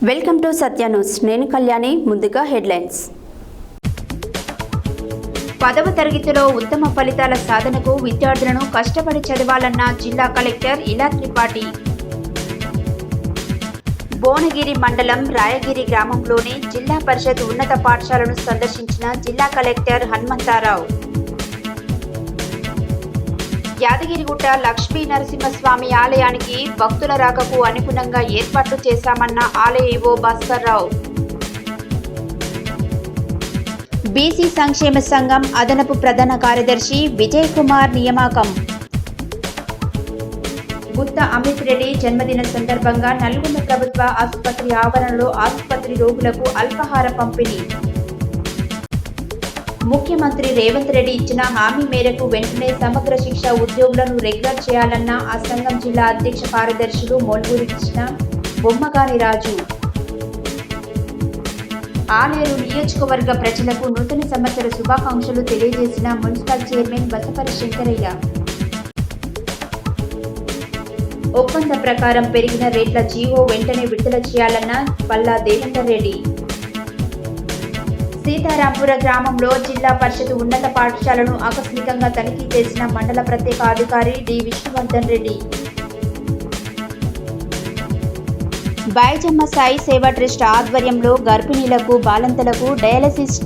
Welcome to Satya news. నేను కళ్యాణి. ముందుగా headlines. 10వ తరగతిలో ఉత్తమ ఫలితాల సాధనకు విద్యార్థులను కష్టపడి చదవాలన్న జిల్లా కలెక్టర్ ఇలా త్రిపాఠి. భువనగిరి మండలం రాయగిరి గ్రామంలోని జిల్లా పరిషత్ ఉన్నత పాఠశాలను సందర్శించిన జిల్లా కలెక్టర్ హనుమంతరావు. యాదగిరిగుట్ట లక్ష్మీ నరసింహస్వామి ఆలయానికి భక్తుల రాకకు అనుగుణంగా ఏర్పాట్లు చేశామన్న ఆలయ ఈవో భాస్కర్రావు. బీసీ సంక్షేమ సంఘం అదనపు ప్రధాన కార్యదర్శి విజయ్ కుమార్ నియామకం. గుత్త అమిత్ రెడ్డి జన్మదిన సందర్భంగా నల్గొండ ప్రభుత్వ ఆసుపత్రి ఆవరణలో ఆసుపత్రి రోగులకు అల్పాహార పంపిణీ. ముఖ్యమంత్రి రేవంత్ రెడ్డి ఇచ్చిన హామీ మేరకు వెంటనే సమగ్ర శిక్ష ఉద్యోగులను రెగ్యులర్ చేయాలన్న ఆ సంఘం జిల్లా అధ్యక్ష కార్యదర్శులు మోల్గూరి కృష్ణ, బొమ్మగాని రాజు. ఆలేరు నియోజకవర్గ ప్రజలకు నూతన సంవత్సర శుభాకాంక్షలు తెలియజేసిన మున్సిపల్ చైర్మన్ బసపరి శంకరయ్య. ఒప్పంద ప్రకారం పెరిగిన రేట్ల జీవో వెంటనే విడుదల చేయాలన్న పల్లా దేవేందర్ రెడ్డి. సీతారాంపుర గ్రామంలో జిల్లా పరిషత్ ఉన్నత పాఠశాలను ఆకస్మికంగా తనిఖీ చేసిన మండల ప్రత్యేక అధికారి డి విష్ణువర్ధన్ రెడ్డి. బాయిజమ్మ సాయి సేవా ట్రస్ట్ ఆధ్వర్యంలో గర్భిణీలకు, బాలంతలకు, డయాలసిస్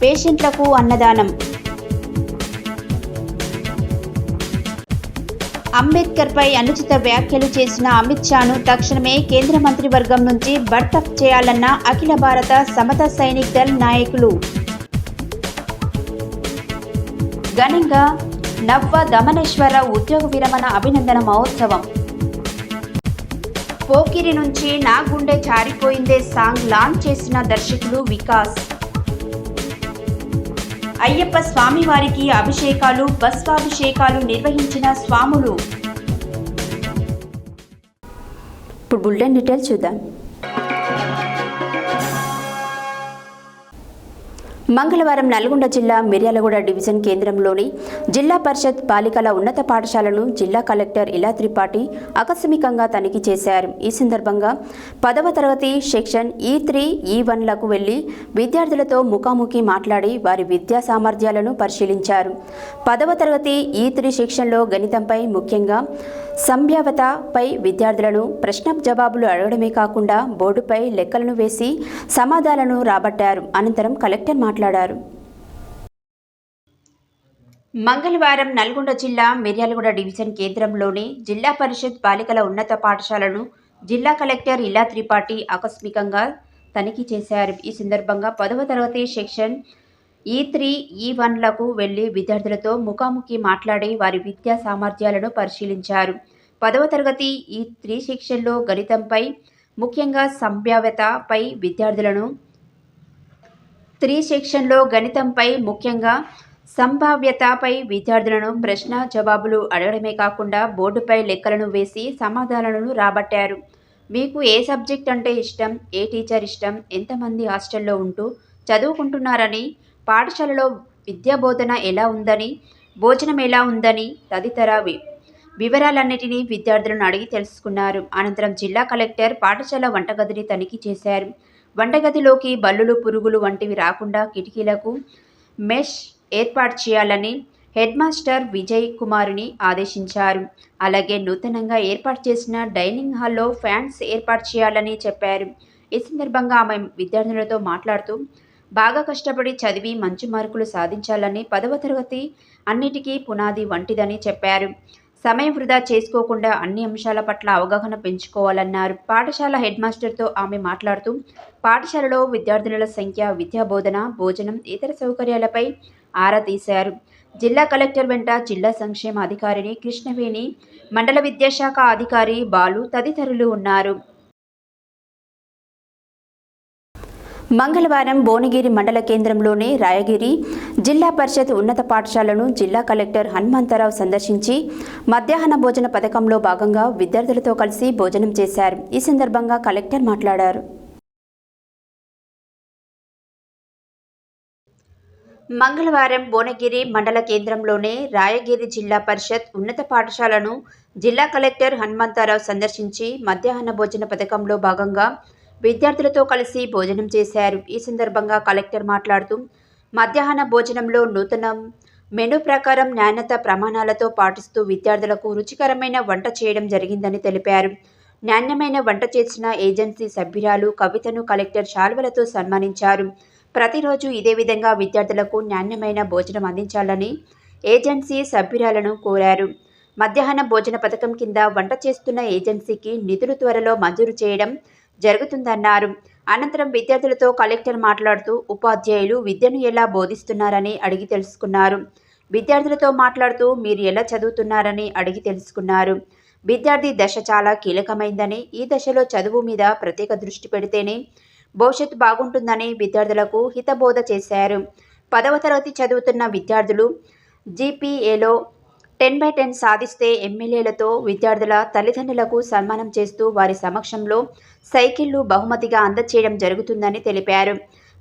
పేషెంట్లకు అన్నదానం. అంబేద్కర్పై అనుచిత వ్యాఖ్యలు చేసిన అమిత్ షాను తక్షణమే కేంద్ర మంత్రివర్గం నుంచి బర్తరఫ్ చేయాలన్న అఖిల భారత సమతా సైనిక్ దళ్ నాయకులు. ఘనంగా నవ్వ దమనేశ్వర ఉద్యోగ విరమణ అభినందన మహోత్సవం. పోకిరి నుంచి నా గుండె జారిపోయిందే సాంగ్ లాంచ్ చేసిన దర్శకులు వికాస్. అయ్యప్ప స్వామివారికి అభిషేకాలు, భస్మాభిషేకాలు నిర్వహించిన స్వాములు. ఇప్పుడు బులెటిన్ డీటెయిల్స్ చూద్దాం. మంగళవారం నల్గొండ జిల్లా మిర్యాలగూడ డివిజన్ కేంద్రంలోని జిల్లా పరిషత్ బాలికల ఉన్నత పాఠశాలను జిల్లా కలెక్టర్ ఇలా త్రిపాఠి ఆకస్మికంగా తనిఖీ చేశారు. ఈ సందర్భంగా 10వ తరగతి సెక్షన్ E3, E1లకు వెళ్లి విద్యార్థులతో ముఖాముఖి మాట్లాడి వారి విద్యా సామర్థ్యాలను పరిశీలించారు. 10వ తరగతి E3 సెక్షన్లో గణితంపై, ముఖ్యంగా సంభావ్యతపై విద్యార్థులను ప్రశ్న జవాబులు అడగడమే కాకుండా బోర్డుపై లెక్కలను వేసి సమాధానాలను రాబట్టారు. అనంతరం కలెక్టర్ మాట్లాడారు. మంగళవారం నల్గొండ జిల్లా మిర్యాలగూడ డివిజన్ కేంద్రంలోని జిల్లా పరిషత్ బాలికల ఉన్నత పాఠశాలను జిల్లా కలెక్టర్ ఇలా త్రిపాఠి ఆకస్మికంగా తనిఖీ చేశారు. ఈ సందర్భంగా 10వ తరగతి సెక్షన్ E3, E1లకు వెళ్లి విద్యార్థులతో ముఖాముఖి మాట్లాడి వారి విద్యా సామర్థ్యాలను పరిశీలించారు. 10వ తరగతి E3 సెక్షన్లో గణితంపై, ముఖ్యంగా సంభావ్యతపై విద్యార్థులను 3 సెక్షన్లో గణితంపై, ముఖ్యంగా సంభావ్యతపై విద్యార్థులను ప్రశ్న జవాబులు అడగడమే కాకుండా బోర్డుపై లెక్కలను వేసి సమాధానాలను రాబట్టారు. మీకు ఏ సబ్జెక్ట్ అంటే ఇష్టం, ఏ టీచర్ ఇష్టం, ఎంతమంది హాస్టల్లో ఉంటూ చదువుకుంటున్నారని, పాఠశాలలో విద్యాబోధన ఎలా ఉందని, భోజనం ఎలా ఉందని తదితర వివరాలన్నిటినీ విద్యార్థులను అడిగి తెలుసుకున్నారు. అనంతరం జిల్లా కలెక్టర్ పాఠశాల వంటగదిని తనిఖీ చేశారు. వంటగదిలోకి బల్లులు, పురుగులు వంటివి రాకుండా కిటికీలకు మెష్ ఏర్పాటు చేయాలని హెడ్ మాస్టర్ విజయ్ కుమార్ని ఆదేశించారు. అలాగే నూతనంగా ఏర్పాటు చేసిన డైనింగ్ హాల్లో ఫ్యాన్స్ ఏర్పాటు చేయాలని చెప్పారు. ఈ సందర్భంగా ఆమె విద్యార్థులతో మాట్లాడుతూ బాగా కష్టపడి చదివి మంచి మార్కులు సాధించాలని, 10వ తరగతి అన్నిటికీ పునాది వంటిదని చెప్పారు. సమయం వృధా చేసుకోకుండా అన్ని అంశాల పట్ల అవగాహన పెంచుకోవాలన్నారు. పాఠశాల హెడ్ మాస్టర్తో ఆమె మాట్లాడుతూ పాఠశాలలో విద్యార్థినుల సంఖ్య, విద్యాబోధన, భోజనం, ఇతర సౌకర్యాలపై ఆరా తీశారు. జిల్లా కలెక్టర్ వెంట జిల్లా సంక్షేమ అధికారిని కృష్ణవేణి, మండల విద్యాశాఖ అధికారి బాలు తదితరులు ఉన్నారు. మంగళవారం భువనగిరి మండల కేంద్రంలోని రాయగిరి జిల్లా పరిషత్ ఉన్నత పాఠశాలను జిల్లా కలెక్టర్ హనుమంతరావు సందర్శించి మధ్యాహ్న భోజన పథకంలో భాగంగా విద్యార్థులతో కలిసి భోజనం చేశారు. ఈ సందర్భంగా కలెక్టర్ మాట్లాడారు. మంగళవారం భువనగిరి మండల కేంద్రంలోని రాయగిరి జిల్లా పరిషత్ ఉన్నత పాఠశాలను జిల్లా కలెక్టర్ హనుమంతరావు సందర్శించి మధ్యాహ్న భోజన పథకంలో భాగంగా విద్యార్థులతో కలిసి భోజనం చేశారు. ఈ సందర్భంగా కలెక్టర్ మాట్లాడుతూ మధ్యాహ్న భోజనంలో నూతన మెనూ ప్రకారం నాణ్యత ప్రమాణాలతో పాటిస్తూ విద్యార్థులకు రుచికరమైన వంట చేయడం జరిగిందని తెలిపారు. నాణ్యమైన వంట చేసిన ఏజెన్సీ సభ్యురాలు కవితను కలెక్టర్ శాల్వలతో సన్మానించారు. ప్రతిరోజు ఇదే విధంగా విద్యార్థులకు నాణ్యమైన భోజనం అందించాలని ఏజెన్సీ సభ్యురాలను కోరారు. మధ్యాహ్న భోజన పథకం కింద వంట చేస్తున్న ఏజెన్సీకి నిధులు త్వరలో మంజూరు చేయడం జరుగుతుందన్నారు. అనంతరం విద్యార్థులతో కలెక్టర్ మాట్లాడుతూ ఉపాధ్యాయులు విద్యను ఎలా బోధిస్తున్నారని అడిగి తెలుసుకున్నారు. విద్యార్థులతో మాట్లాడుతూ మీరు ఎలా చదువుతున్నారని అడిగి తెలుసుకున్నారు. విద్యార్థి దశ చాలా కీలకమైందని, ఈ దశలో చదువు మీద ప్రత్యేక దృష్టి పెడితేనే భవిష్యత్తు బాగుంటుందని విద్యార్థులకు హితబోధ చేశారు. 10వ తరగతి చదువుతున్న విద్యార్థులు జీపీఏలో 10/10 సాధిస్తే ఎమ్మెల్యేలతో విద్యార్థుల తల్లిదండ్రులకు సన్మానం చేస్తూ వారి సమక్షంలో సైకిళ్లు బహుమతిగా అందజేయడం జరుగుతుందని తెలిపారు.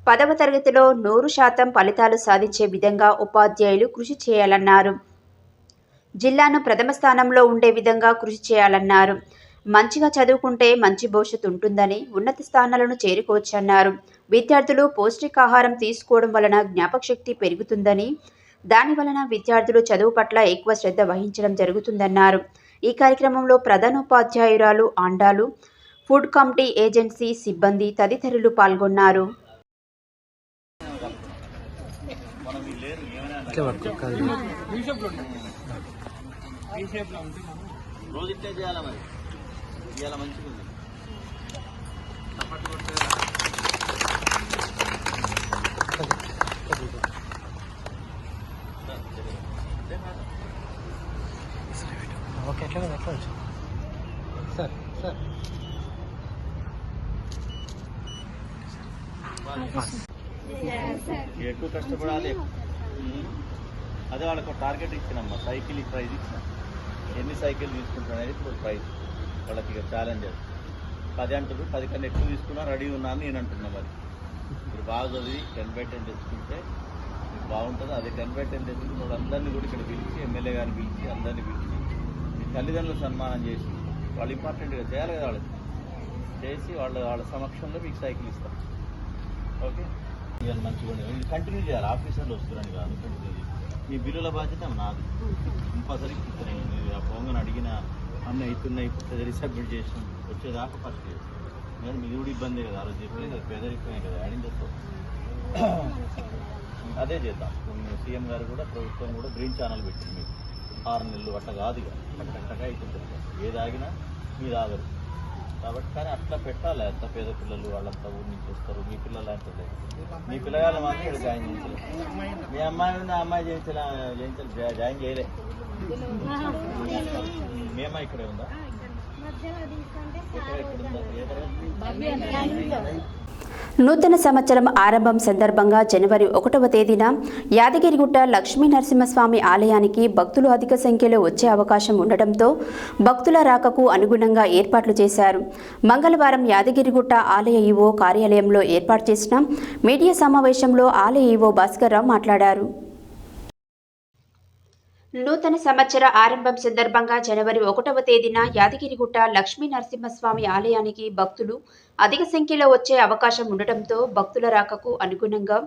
10వ తరగతిలో 100% ఫలితాలు సాధించే విధంగా ఉపాధ్యాయులు కృషి చేయాలన్నారు. జిల్లాను ప్రథమ స్థానంలో ఉండే విధంగా కృషి చేయాలన్నారు. మంచిగా చదువుకుంటే మంచి భవిష్యత్తు ఉంటుందని, ఉన్నత స్థానాలను చేరుకోవచ్చన్నారు. విద్యార్థులు పౌష్టికాహారం తీసుకోవడం వలన జ్ఞాపకశక్తి పెరుగుతుందని, దాని వలన విద్యార్థులు చదువు పట్ల ఎక్కువ శ్రద్ధ వహించడం జరుగుతుందన్నారు. ఈ కార్యక్రమంలో ప్రధానోపాధ్యాయురాలు ఆండాలు, ఫుడ్ కమిటీ ఏజెన్సీ సిబ్బంది తదితరులు పాల్గొన్నారు. ఎక్కువ కష్టపడాలి. అదే వాళ్ళకు టార్గెట్ ఇచ్చినమ్మా, సైకిల్ ప్రైజ్ ఇచ్చిన, ఎన్ని సైకిల్ తీసుకుంటున్నా అనేది ఇప్పుడు ప్రైజ్ వాళ్ళకి ఇక ఛాలెంజ్. 10 అంటారు, 10 కన్నా ఎక్కువ తీసుకున్నా రెడీ ఉన్నా అని నేను అంటున్నా. మరి ఇప్పుడు బాగా చదివి 10/10 తెచ్చుకుంటే మీకు బాగుంటుంది. అదే 10/10 తెచ్చుకున్న వాళ్ళందరినీ కూడా ఇక్కడ పిలిచి, ఎమ్మెల్యే గారిని పిలిచి, అందరినీ పిలిచి మీ తల్లిదండ్రులు సన్మానం చేసి వాళ్ళు ఇంపార్టెంట్గా చేయాలి కదా, వాళ్ళకి చేసి వాళ్ళ సమక్షంలో మీకు సైకిల్ ఇస్తాం. ఓకే, ఇవాళ మంచిగా ఇది కంటిన్యూ చేయాలి. ఆఫీసర్లు వస్తున్నాను కాదు, మీ బిల్లుల బాధ్యత నాది. కంపల్సరీ మీరు ఆ పొంగని అడిగిన అన్నీ అవుతున్నాయి, ఇప్పుడు సబ్మిట్ చేసిన వచ్చేదాకా ఫస్ట్ నేను మీది కూడా ఇబ్బంది కదా. ఆ రోజు చెప్పలేదు, పేదరికమే కదా, యాడింగ్ చేస్తాం. అదే చేద్దాం. సీఎం గారు కూడా, ప్రభుత్వం కూడా గ్రీన్ ఛానల్ పెట్టింది. మీకు 6 నెలలు అట్లా కాదు, ఇక కట్టగా అవుతుంటుంది. ఏది ఆగినా మీరు ఆగరు కాబట్టి. కానీ అట్లా పెట్టాలి. అంత పేద పిల్లలు వాళ్ళంతా ఊరి నుంచి వస్తారు. మీ పిల్లలు అంటే మీ పిల్లగాళ్ళ మాత్రం ఇక్కడ జాయిన్ చేయించలేదు. మీ అమ్మాయి ఉంది, ఆ అమ్మాయి జాయిన్ చేయలే. మీ అమ్మాయి ఇక్కడే ఉందా? నూతన సంవత్సరం ఆరంభం సందర్భంగా జనవరి 1వ తేదీన యాదగిరిగుట్ట లక్ష్మీ నరసింహస్వామి ఆలయానికి భక్తులు అధిక సంఖ్యలో వచ్చే అవకాశం ఉండటంతో భక్తుల రాకకు అనుగుణంగా ఏర్పాట్లు చేశారు. మంగళవారం యాదగిరిగుట్ట ఆలయ ఈవో కార్యాలయంలో ఏర్పాటు చేసిన మీడియా సమావేశంలో ఆలయ ఈవో భాస్కర్రావు మాట్లాడారు. నూతన సంవత్సర ఆరంభం సందర్భంగా జనవరి 1వ తేదీన యాదగిరిగుట్ట లక్ష్మీ నరసింహస్వామి ఆలయానికి భక్తులు అధిక సంఖ్యలో వచ్చే అవకాశం ఉండటంతో భక్తుల రాకకు అనుగుణంగా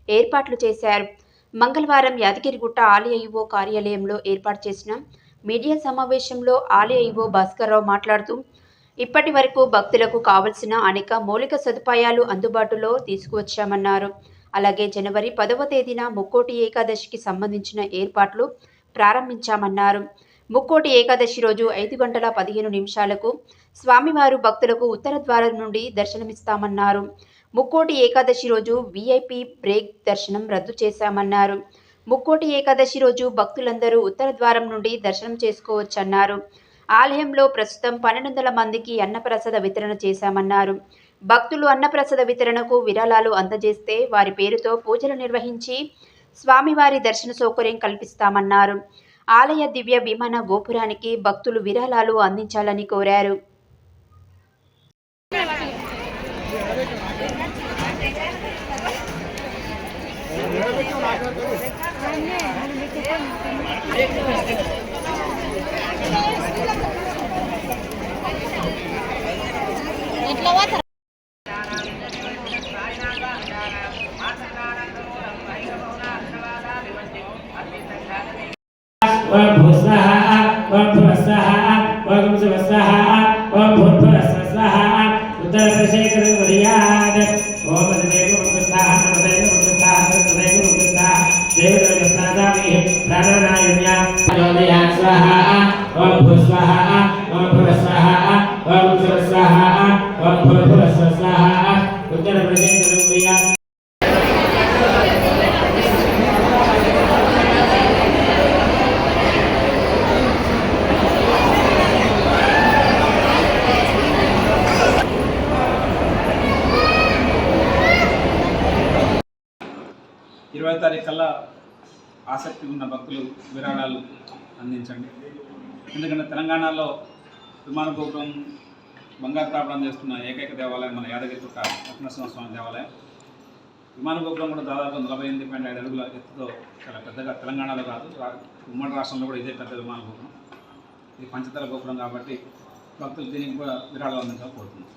ఏర్పాట్లు చేశారు. మంగళవారం యాదగిరిగుట్ట ఆలయ ఈవో కార్యాలయంలో ఏర్పాటు చేసిన మీడియా సమావేశంలో ఆలయ ఈవో భాస్కర్రావు మాట్లాడుతూ ఇప్పటి వరకు భక్తులకు కావలసిన అనేక మౌలిక సదుపాయాలు అందుబాటులో తీసుకువచ్చామన్నారు. అలాగే జనవరి 10వ తేదీన ముక్కోటి ఏకాదశికి సంబంధించిన ఏర్పాట్లు ప్రారంభించామన్నారు. ముక్కోటి ఏకాదశి రోజు 5:15 స్వామివారు భక్తులకు ఉత్తర ద్వారం నుండి దర్శనమిస్తామన్నారు. ముక్కోటి ఏకాదశి రోజు వీఐపీ బ్రేక్ దర్శనం రద్దు చేశామన్నారు. ముక్కోటి ఏకాదశి రోజు భక్తులందరూ ఉత్తర ద్వారం నుండి దర్శనం చేసుకోవచ్చన్నారు. ఆలయంలో ప్రస్తుతం 1200 మందికి అన్నప్రసాద వితరణ చేశామన్నారు. భక్తులు అన్నప్రసాద వితరణకు విరాళాలు అందజేస్తే వారి పేరుతో పూజలు నిర్వహించి స్వామివారి దర్శన సౌకర్యం కల్పిస్తామన్నారు. ఆలయ దివ్య విమాన గోపురానికి భక్తులు విరాళాలు అందించాలని కోరారు. स्वाहा ओम भूः स्वाहा ओम भूः स्वाहा ओम भूः स्वाहा ओम भूः स्वाहा उत्तर प्रदेश क्रिया తారీఖుల్లా ఆసక్తి ఉన్న భక్తులు విరాళాలు అందించండి. ఎందుకంటే తెలంగాణలో విమాన గోపురం బంగారు తాపడం చేస్తున్న ఏకైక దేవాలయం మన యాదగిరిగుట్ట లక్ష్మీనరసింహ స్వామి దేవాలయం. విమాన గోపురం కూడా దాదాపు 48.5 అడుగుల ఎత్తుతో చాలా పెద్దగా తెలంగాణలో కాదు ఉమ్మడి రాష్ట్రంలో కూడా ఇదే పెద్ద విమాన గోపురం. ఇది పంచతల గోపురం కాబట్టి భక్తులు దీనికి కూడా విరాళాలు అందించాలని కోరుతున్నాం.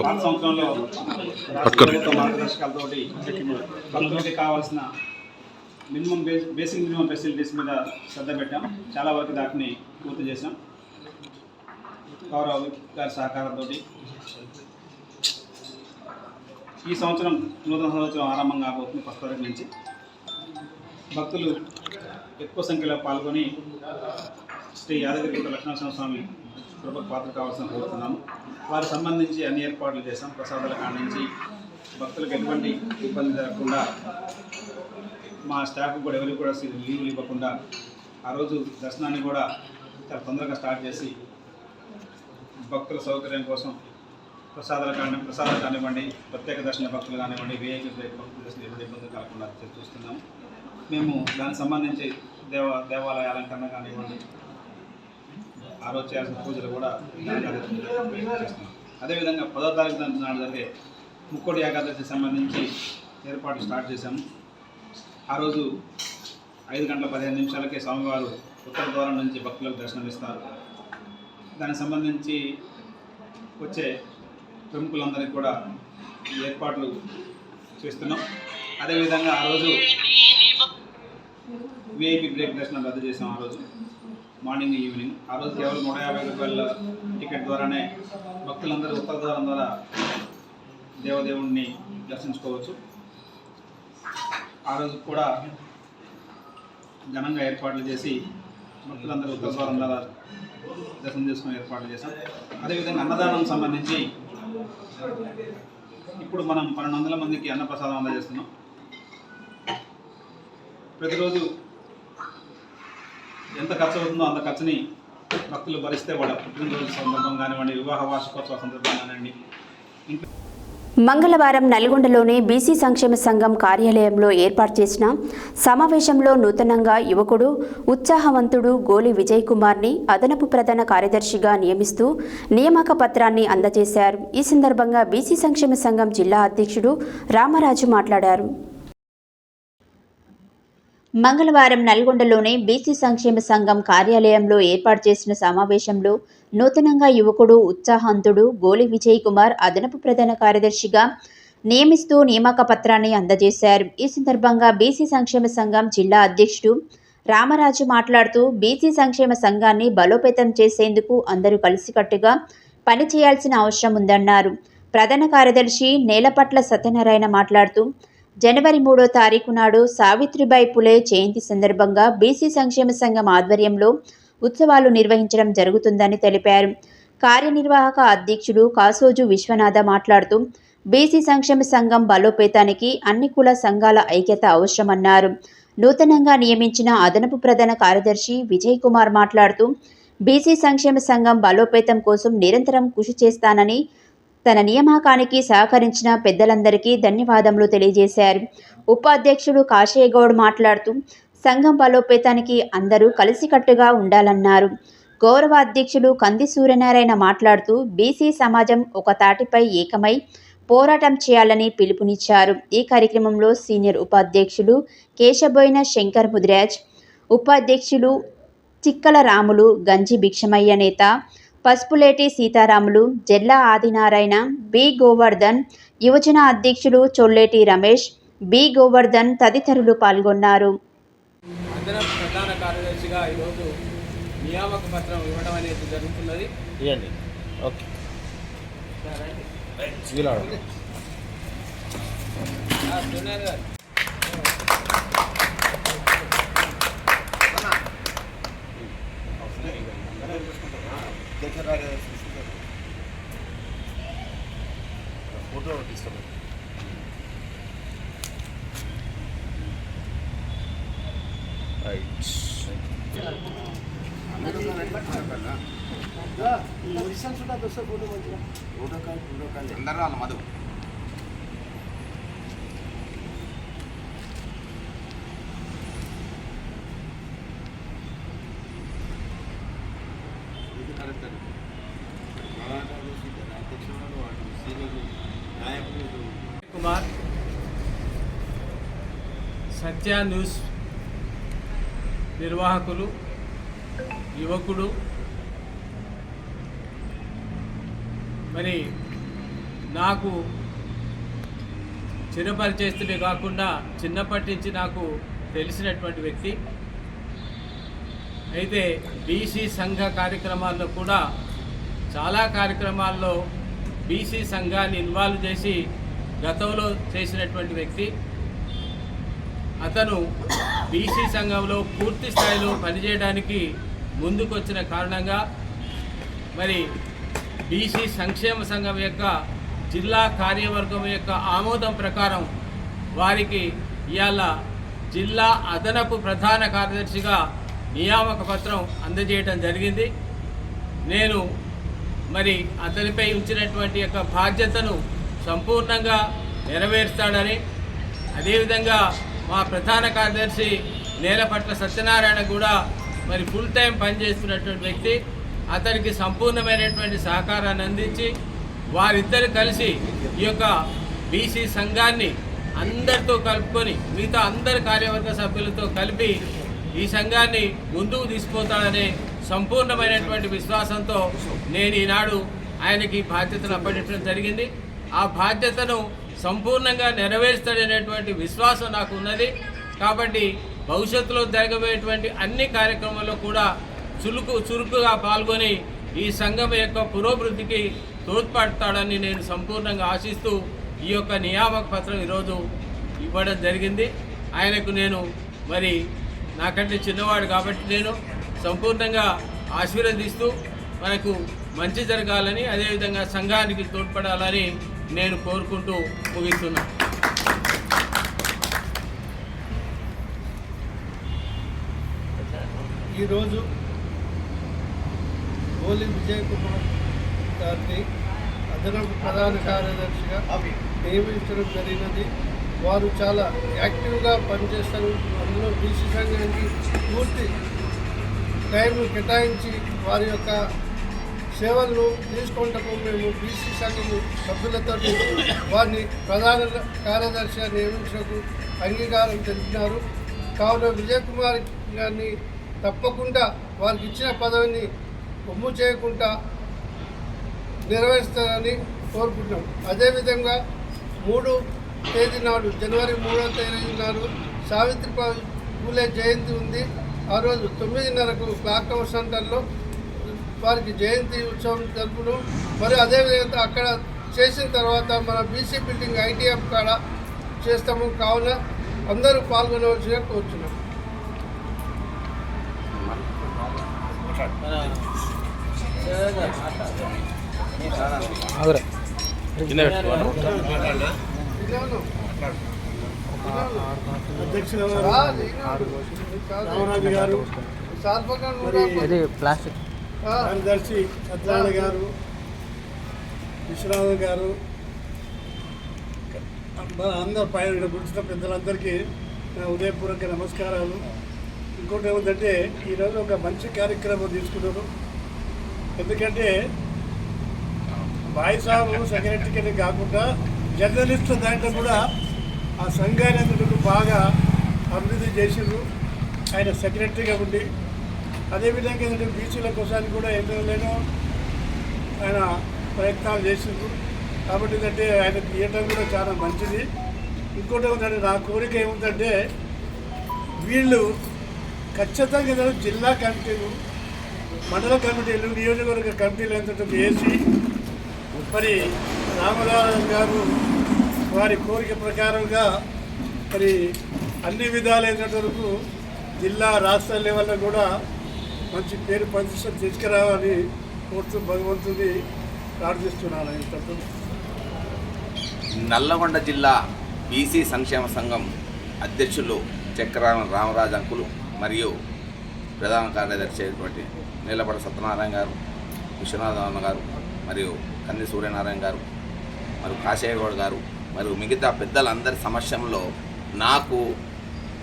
పాత సంవత్సరంలో ప్రభుత్వ మార్గదర్శకాలతో భక్తులకి కావాల్సిన బేసిక్ మినిమం ఫెసిలిటీస్ మీద శ్రద్ధ పెట్టాం. చాలా వరకు దాటిని పూర్తి చేసాం. గౌరవ గారి సహకారంతో ఈ సంవత్సరం నూతన సంవత్సరం ఆరంభం కాబోతుంది. 1 తారీఖు నుంచి భక్తులు ఎక్కువ సంఖ్యలో పాల్గొని శ్రీ యాదగిరిగుట్ట లక్ష్మీనరసింహ స్వామి కృపకు పాత్ర కావాల్సిన కోరుతున్నాము. వారికి సంబంధించి అన్ని ఏర్పాట్లు చేశాం. ప్రసాదాల కానించి భక్తులకు ఎటువంటి ఇబ్బంది జరగకుండా మా స్టాఫ్ కూడా ఎవరికి కూడా లీవ్లు ఇవ్వకుండా ఆ రోజు దర్శనాన్ని కూడా చాలా తొందరగా స్టార్ట్ చేసి భక్తుల సౌకర్యం కోసం ప్రసాదాలు కానివ్వండి, ప్రత్యేక దర్శన భక్తులు కానివ్వండి, వీఐపీ భక్తుల దర్శనం ఎటువంటి ఇబ్బందులు కలగకుండా చూస్తున్నాము. మేము దానికి సంబంధించి దేవాలయ అలంకరణ కానివ్వండి, ఆ రోజు చేయాల్సిన పూజలు కూడా చేస్తున్నాం. అదేవిధంగా 10వ తారీఖు నాడు జరిగే ముక్కోటి ఏకాదశికి సంబంధించి ఏర్పాట్లు స్టార్ట్ చేశాము. ఆ రోజు 5:15 స్వామివారు ఉత్తర ద్వారం నుంచి భక్తులకు దర్శనమిస్తారు. దానికి సంబంధించి వచ్చే ప్రముఖులందరికీ కూడా ఏర్పాట్లు చేస్తున్నాం. అదేవిధంగా ఆ రోజు విఐపి బ్రేక్ దర్శనం రద్దు చేసాం. ఆ రోజు మార్నింగ్ ఈవినింగ్ ఆ రోజు కేవలం 150 రూపాయల టికెట్ ద్వారానే భక్తులందరూ ఉత్తర ద్వారం ద్వారా దేవదేవుణ్ణి దర్శించుకోవచ్చు. ఆ రోజు కూడా ఘనంగా ఏర్పాట్లు చేసి భక్తులందరూ ఉత్తర ద్వారం ద్వారా దర్శనం చేసుకుని ఏర్పాట్లు చేశాం. అదేవిధంగా అన్నదానం సంబంధించి ఇప్పుడు మనం 1200 మందికి అన్నప్రసాదం అందజేస్తున్నాం. ప్రతిరోజు ఎంత ఖర్చు అవుతుందో అంత ఖర్చుని భక్తులు భరిస్తే వాళ్ళ పుట్టినరోజు సందర్భం కానివ్వండి, వివాహ వార్షికోత్సవ సందర్భం కానివ్వండి. మంగళవారం నల్గొండలోని బీసీ సంక్షేమ సంఘం కార్యాలయంలో ఏర్పాటు చేసిన సమావేశంలో నూతనంగా యువకుడు ఉత్సాహవంతుడు గోలి విజయ్ కుమార్ని అదనపు ప్రధాన కార్యదర్శిగా నియమిస్తూ నియామక పత్రాన్ని అందజేశారు. ఈ సందర్భంగా బీసీ సంక్షేమ సంఘం జిల్లా అధ్యక్షుడు రామరాజు మాట్లాడారు. మంగళవారం నల్గొండలోని బీసీ సంక్షేమ సంఘం కార్యాలయంలో ఏర్పాటు చేసిన సమావేశంలో నూతనంగా యువకుడు ఉత్సాహంతుడు గోలి విజయ్ కుమార్ అదనపు ప్రధాన కార్యదర్శిగా నియమిస్తూ నియామక పత్రాన్ని అందజేశారు. ఈ సందర్భంగా బీసీ సంక్షేమ సంఘం జిల్లా అధ్యక్షుడు రామరాజు మాట్లాడుతూ బీసీ సంక్షేమ సంఘాన్ని బలోపేతం చేసేందుకు అందరూ కలిసికట్టుగా పనిచేయాల్సిన అవసరం ఉందన్నారు. ప్రధాన కార్యదర్శి నేలపట్ల సత్యనారాయణ మాట్లాడుతూ జనవరి 3వ తారీఖు నాడు సావిత్రిబాయి పులే జయంతి సందర్భంగా బీసీ సంక్షేమ సంఘం ఆధ్వర్యంలో ఉత్సవాలు నిర్వహించడం జరుగుతుందని తెలిపారు. కార్యనిర్వాహక అధ్యక్షుడు కాసోజు విశ్వనాథ మాట్లాడుతూ బీసీ సంక్షేమ సంఘం బలోపేతానికి అన్ని కుల సంఘాల ఐక్యత అవసరమన్నారు. నూతనంగా నియమించిన అదనపు ప్రధాన కార్యదర్శి విజయ్ కుమార్ మాట్లాడుతూ బీసీ సంక్షేమ సంఘం బలోపేతం కోసం నిరంతరం కృషి చేస్తానని తన నియామకానికి సహకరించిన పెద్దలందరికీ ధన్యవాదములు తెలియజేశారు. ఉపాధ్యక్షుడు కాశయ్యగౌడ్ మాట్లాడుతూ సంఘం బలోపేతానికి అందరూ కలిసికట్టుగా ఉండాలన్నారు. గౌరవ అధ్యక్షుడు కంది సూర్యనారాయణ మాట్లాడుతూ బీసీ సమాజం ఒక తాటిపై ఏకమై పోరాటం చేయాలని పిలుపునిచ్చారు. ఈ కార్యక్రమంలో సీనియర్ ఉపాధ్యక్షులు కేశబోయిన శంకర్ ముదిరాజ్, ఉపాధ్యక్షులు చిక్కల రాములు, గంజి భిక్షమయ్య నేత, పసుపులేటి సీతారాములు, జెల్లా ఆదినారాయణ, బి గోవర్ధన్, యువజన అధ్యక్షులు చొల్లేటి రమేష్, బి గోవర్ధన్ తదితరులు పాల్గొన్నారు. అదనపు ప్రధాన కార్యదర్శిగా ఈరోజు నియామక పత్రం ఇవ్వడం అనేది జరుగుతున్నది. ఓకే ఫోటో తీసుకోండి. అందరూ వాళ్ళ మధు కుమార్ సత్య న్యూస్ నిర్వాహకులు యువకుడు మరి నాకు చిరపరిచేస్తుడే కాకుండా చిన్నప్పటి నుంచి నాకు తెలిసినటువంటి వ్యక్తి అయితే బీసీ సంఘ కార్యక్రమాల్లో కూడా చాలా కార్యక్రమాల్లో బీసీ సంఘాన్ని ఇన్వాల్వ్ చేసి గతంలో చేసినటువంటి వ్యక్తి. అతను బీసీ సంఘంలో పూర్తి స్థాయిలో పనిచేయడానికి ముందుకొచ్చిన కారణంగా మరి బీసీ సంక్షేమ సంఘం యొక్క జిల్లా కార్యవర్గం యొక్క ఆమోదం ప్రకారం వారికి ఇవాళ జిల్లా అదనపు ప్రధాన కార్యదర్శిగా నియామక పత్రం అందజేయడం జరిగింది. నేను మరి అతనిపై ఉంచినటువంటి యొక్క బాధ్యతను సంపూర్ణంగా నెరవేరుస్తాడని, అదేవిధంగా మా ప్రధాన కార్యదర్శి నేలపట్ల సత్యనారాయణ కూడా మరి ఫుల్ టైం పనిచేస్తున్నటువంటి వ్యక్తి. అతనికి సంపూర్ణమైనటువంటి సహకారాన్ని అందించి వారిద్దరు కలిసి ఈ యొక్క బీసీ సంఘాన్ని అందరితో కలుపుకొని మిగతా అందరి కార్యవర్గ సభ్యులతో కలిపి ఈ సంఘాన్ని ముందుకు తీసుకుపోతాడనే సంపూర్ణమైనటువంటి విశ్వాసంతో నేను ఈనాడు ఆయనకి బాధ్యతను అప్పగించడం జరిగింది. ఆ బాధ్యతను సంపూర్ణంగా నెరవేరుస్తాడనేటువంటి విశ్వాసం నాకు ఉన్నది. కాబట్టి భవిష్యత్తులో జరగబోయేటువంటి అన్ని కార్యక్రమాల్లో కూడా చురుకుగా పాల్గొని ఈ సంఘం యొక్క పురోభివృద్ధికి తోడ్పడతాడని నేను సంపూర్ణంగా ఆశిస్తూ ఈ యొక్క నియామక పత్రం ఈరోజు ఇవ్వడం జరిగింది. ఆయనకు నేను మరి నాకంటే చిన్నవాడు కాబట్టి నేను సంపూర్ణంగా ఆశీర్వదిస్తూ మనకు మంచి జరగాలని, అదేవిధంగా సంఘానికి తోడ్పడాలని నేను కోరుకుంటూ ముగిస్తున్నాను. ఈరోజు గోలి విజయ్ కుమార్ గారిని అదనపు ప్రధాన కార్యదర్శిగా నియమించడం జరిగినది. వారు చాలా యాక్టివ్గా పనిచేస్తారు. అందులో బీసీ సంఘానికి పూర్తి టైంను కేటాయించి వారి యొక్క సేవలను తీసుకుంటూ మేము బీసీ సంఘం సభ్యులతో వారిని ప్రధాన కార్యదర్శిగా నియమించడానికి అంగీకారం తెలిపినారు. కావున విజయ్ కుమార్ గారిని తప్పకుండా వారికి ఇచ్చిన పదవిని ఒమ్ము చేయకుండా నెరవేరుస్తారని కోరుకుంటున్నాం. అదేవిధంగా 3వ తేదీ నాడు, జనవరి 3వ తేదీ నాడు సావిత్రిబాయి పూలే జయంతి ఉంది. ఆ రోజు 9:30కు క్లాక్ టవర్ సెంటర్లో వారికి జయంతి ఉత్సవం జరుపును. మరి అదేవిధంగా అక్కడ చేసిన తర్వాత మన బీసీ బిల్డింగ్ ఐటీఎఫ్ కాడ చేస్తాము. కావున అందరూ పాల్గొనవలసిగా కోరుచున్నాం. అధ్యక్షులు రామరాజు గారు, కార్యదర్శి సత్యనారాయణ గారు, విశ్వనాథ్ గారు, అందరు పైన గుర్చిన పెద్దలందరికీ నా ఉదయపూర్వక నమస్కారాలు. ఇంకోటి ఏమిటంటే ఈరోజు ఒక మంచి కార్యక్రమం తీసుకున్నారు. ఎందుకంటే బాయ్ సాబు సెక్రటరీకి కాకుండా జర్నలిస్టుల దాంట్లో కూడా ఆ సంఘాన్ని బాగా అభివృద్ధి చేసిండ్రు ఆయన సెక్రటరీగా ఉండి. అదేవిధంగా ఏంటంటే బీసీల కోసానికి కూడా లేనో ఆయన ప్రయత్నాలు చేసిండ్రు. కాబట్టి ఏంటంటే ఆయనకు ఇవ్వటం కూడా చాలా మంచిది. ఇంకోటి ఏమిటంటే నా కోరిక ఏమిటంటే వీళ్ళు ఖచ్చితంగా జిల్లా కమిటీలు, మండల కమిటీలు, నియోజకవర్గ కమిటీలు ఏంటంటే వేసి మరి రామరాజు గారు వారి కోరిక ప్రకారంగా మరి అన్ని విధాలైనంత వరకు జిల్లా రాష్ట్ర లెవెల్లో కూడా మంచి పేరు ప్రతిష్టం తీసుకురావాలని కోరుతూ భగవంతుని ప్రార్థిస్తున్నాను. ఇంతకు నల్లగొండ జిల్లా బీసీ సంక్షేమ సంఘం అధ్యక్షులు చక్రాల రామరాజు అంకులు మరియు ప్రధాన కార్యదర్శి అయినటువంటి నీలపడ సత్యనారాయణ గారు, విశ్వనాథ గారు, మరియు కంది సూర్యనారాయణ గారు, మరియు కాశయ్యగౌడ్ గారు, మరియు మిగతా పెద్దలందరి సమక్షంలో నాకు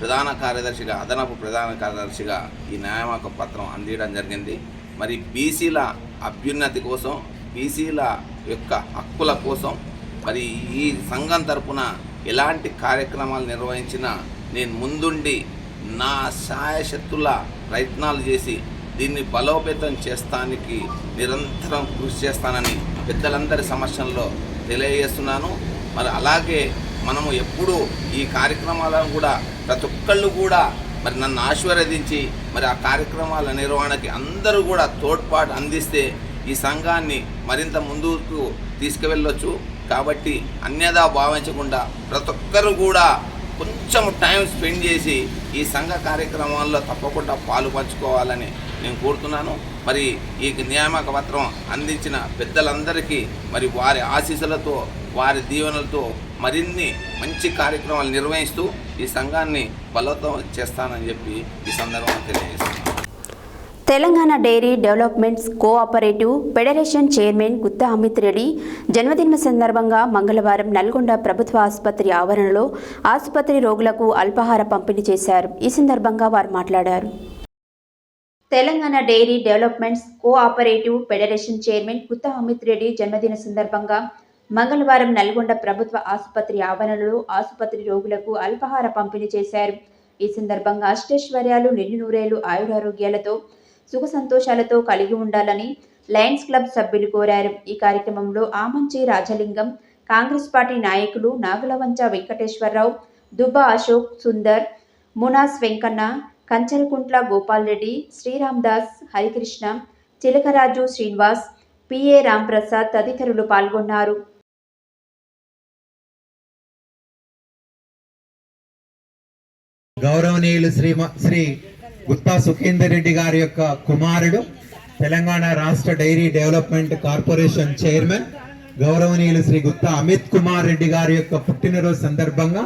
ప్రధాన కార్యదర్శిగా, అదనపు ప్రధాన కార్యదర్శిగా ఈ నియామక పత్రం అందించడం జరిగింది. మరి బీసీల అభ్యున్నతి కోసం, బీసీల యొక్క హక్కుల కోసం మరి ఈ సంఘం తరపున ఎలాంటి కార్యక్రమాలు నిర్వహించినా నేను ముందుండి నా శాయశక్తుల ప్రయత్నాలు చేసి దీన్ని బలోపేతం చేస్తానికి నిరంతరం కృషి చేస్తానని పెద్దలందరి సమక్షంలో తెలియజేస్తున్నాను. మరి అలాగే మనము ఎప్పుడూ ఈ కార్యక్రమాలను కూడా ప్రతి ఒక్కళ్ళు కూడా మరి నన్ను ఆశీర్వదించి మరి ఆ కార్యక్రమాల నిర్వహణకి అందరూ కూడా తోడ్పాటు అందిస్తే ఈ సంఘాన్ని మరింత ముందుకు తీసుకువెళ్ళొచ్చు. కాబట్టి అన్యదా భావించకుండా ప్రతి ఒక్కరు కూడా కొంచెం టైం స్పెండ్ చేసి ఈ సంఘ కార్యక్రమాల్లో తప్పకుండా పాలు పంచుకోవాలని నేను కోరుతున్నాను. మరి ఈ నియామక పత్రం అందించిన పెద్దలందరికీ మరి వారి ఆశీస్సులతో, వారి దీవెనలతో మరిన్ని మంచి కార్యక్రమాలు నిర్వహిస్తూ ఈ సంఘాన్ని బలోపేతం చేస్తానని చెప్పి ఈ సందర్భంగా తెలియజేస్తున్నాను. Telangana dairy developments cooperative federation chairman Gutha Amit Reddy జన్మదిన సందర్భంగా మంగళవారం నల్గొండ ప్రభుత్వ ఆసుపత్రి ఆవరణలో ఆసుపత్రి రోగులకు అల్పాహార పంపిణీ చేశారు. ఈ సందర్భంగా వారు మాట్లాడారు. Telangana dairy developments cooperative federation chairman Gutha Amit Reddy జన్మదిన సందర్భంగా మంగళవారం నల్గొండ ప్రభుత్వ ఆసుపత్రి ఆవరణలో ఆసుపత్రి రోగులకు అల్పాహార పంపిణీ చేశారు. ఈ సందర్భంగా అష్టైశ్వర్యాలు, నిండు నూరేళ్లు, ఆయురారోగ్యాలతో, సుఖ సంతోషాలతో కలిగి ఉండాలని లయన్స్ క్లబ్ సభ్యులు కోరారు. ఈ కార్యక్రమంలో ఆమంచి రాజలింగం, కాంగ్రెస్ పార్టీ నాయకులు నాగులవంచ వెంకటేశ్వరరావు, దుబ్బా అశోక్ సుందర్, మునాస్ వెంకన్న, కంచరకుంట్ల గోపాల్ రెడ్డి, శ్రీరామ్ దాస్, హరికృష్ణ, చిలకరాజు శ్రీనివాస్, పిఏ రాంప్రసాద్ తదితరులు పాల్గొన్నారు. గౌరవనీయులు శ్రీ గుత్తా సుఖేందర్ రెడ్డి గారి యొక్క కుమారుడు, తెలంగాణ రాష్ట్ర డైరీ డెవలప్మెంట్ కార్పొరేషన్ చైర్మన్ గౌరవనీయులు శ్రీ గుత్తా అమిత్ కుమార్ రెడ్డి గారి యొక్క పుట్టినరోజు సందర్భంగా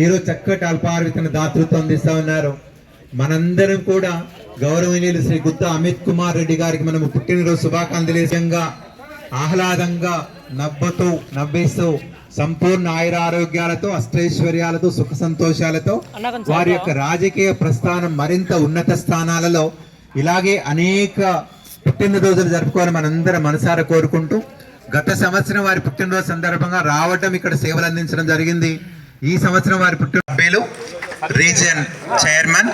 ఈరోజు చక్కటి అల్పాహార వితరణ దాతృత్వం అందిస్తా ఉన్నారు. మనందరం కూడా గౌరవనీయులు శ్రీ గుత్తా అమిత్ కుమార్ రెడ్డి గారికి మనము పుట్టినరోజు శుభాకాంక్షలు, ఆహ్లాదంగా నవ్విస్తూ సంపూర్ణ ఆయురారోగ్యాలతో, అష్టైశ్వర్యాలతో, సుఖ సంతోషాలతో వారి యొక్క రాజకీయ ప్రస్థానం మరింత ఉన్నత స్థానాలలో ఇలాగే అనేక పుట్టినరోజులు జరుపుకోవాలని మనందరం మనసారా కోరుకుంటూ, గత సంవత్సరం వారి పుట్టినరోజు సందర్భంగా రావటం, ఇక్కడ సేవలు అందించడం జరిగింది. ఈ సంవత్సరం వారి పుట్టినరోజు reason chairman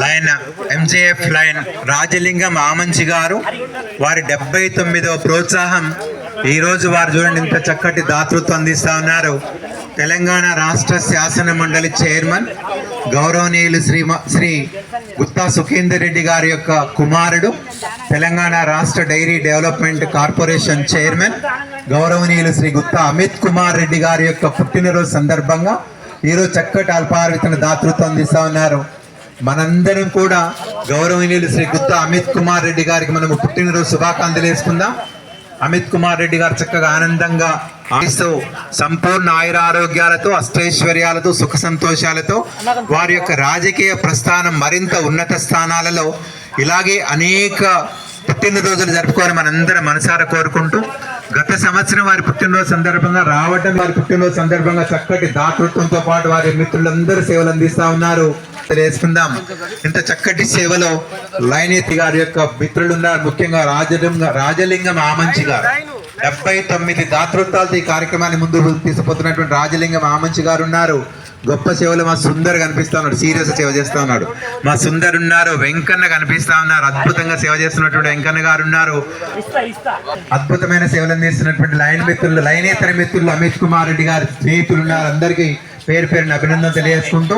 line MJF line Rajalingam Amanchi గారు, వారి 79వ ప్రోత్సాహం ఈ రోజు వారు చూడండి ఇంత చక్కటి దాతృత్వం అందిస్తా ఉన్నారు. తెలంగాణ రాష్ట్ర శాసన మండలి చైర్మన్ గౌరవనీయులు శ్రీ గుత్తా సుఖేందర్ రెడ్డి గారి యొక్క కుమారుడు, తెలంగాణ రాష్ట్ర డైరీ డెవలప్మెంట్ కార్పొరేషన్ చైర్మన్ గౌరవనీయులు శ్రీ గుత్తా అమిత్ కుమార్ రెడ్డి గారి యొక్క పుట్టినరోజు సందర్భంగా ఈరోజు చక్కటి అల్పాహార వితరణ దాతృత్వం అందిస్తా ఉన్నారు. మనందరం కూడా గౌరవనీయులు శ్రీ గుత్తా అమిత్ కుమార్ రెడ్డి గారికి మనము పుట్టినరోజు శుభాకాంక్షలు వేసుకుందాం. అమిత్ కుమార్ రెడ్డి గారు చక్కగా ఆనందంగా ఆశిస్తూ సంపూర్ణ ఆయురారోగ్యాలతో, అష్టైశ్వర్యాలతో, సుఖ సంతోషాలతో వారి యొక్క రాజకీయ ప్రస్థానం మరింత ఉన్నత స్థానాలలో ఇలాగే అనేక పుట్టినరోజులు జరుపుకోవాలని మనందరం మనసారా కోరుకుంటూ, గత సంవత్సరం వారి పుట్టినరోజు సందర్భంగా రావటం, వారి పుట్టినరోజు సందర్భంగా చక్కటి దాతృత్వంతో పాటు వారి మిత్రులందరూ సేవలు అందిస్తా ఉన్నారు. తెలియజేసుకుందాం. ఇంత చక్కటి సేవలో లైనేతి గారి యొక్క మిత్రులు ఉన్నారు. ముఖ్యంగా రాజలింగం ఆమంచి గారు 79 దాతృత్వాలతో ఈ కార్యక్రమాన్ని ముందు తీసుకుపోతున్నటువంటి రాజలింగం ఆమంచి గారు ఉన్నారు. గొప్ప సేవలు మా సుందర్ కనిపిస్తా ఉన్నాడు, సీరియస్ సేవ చేస్తా ఉన్నాడు. మా సుందర్ ఉన్నారు, వెంకన్న కనిపిస్తా ఉన్నారు, అద్భుతంగా సేవ చేస్తున్నటువంటి వెంకన్న గారు ఉన్నారు. అద్భుతమైన సేవలు అందిస్తున్నటువంటి లైనేతర మిత్రులు అమిత్ కుమార్ రెడ్డి గారి స్నేహితులు ఉన్నారు. అందరికీ పేరు పేరుని అభినందన తెలియజేసుకుంటూ,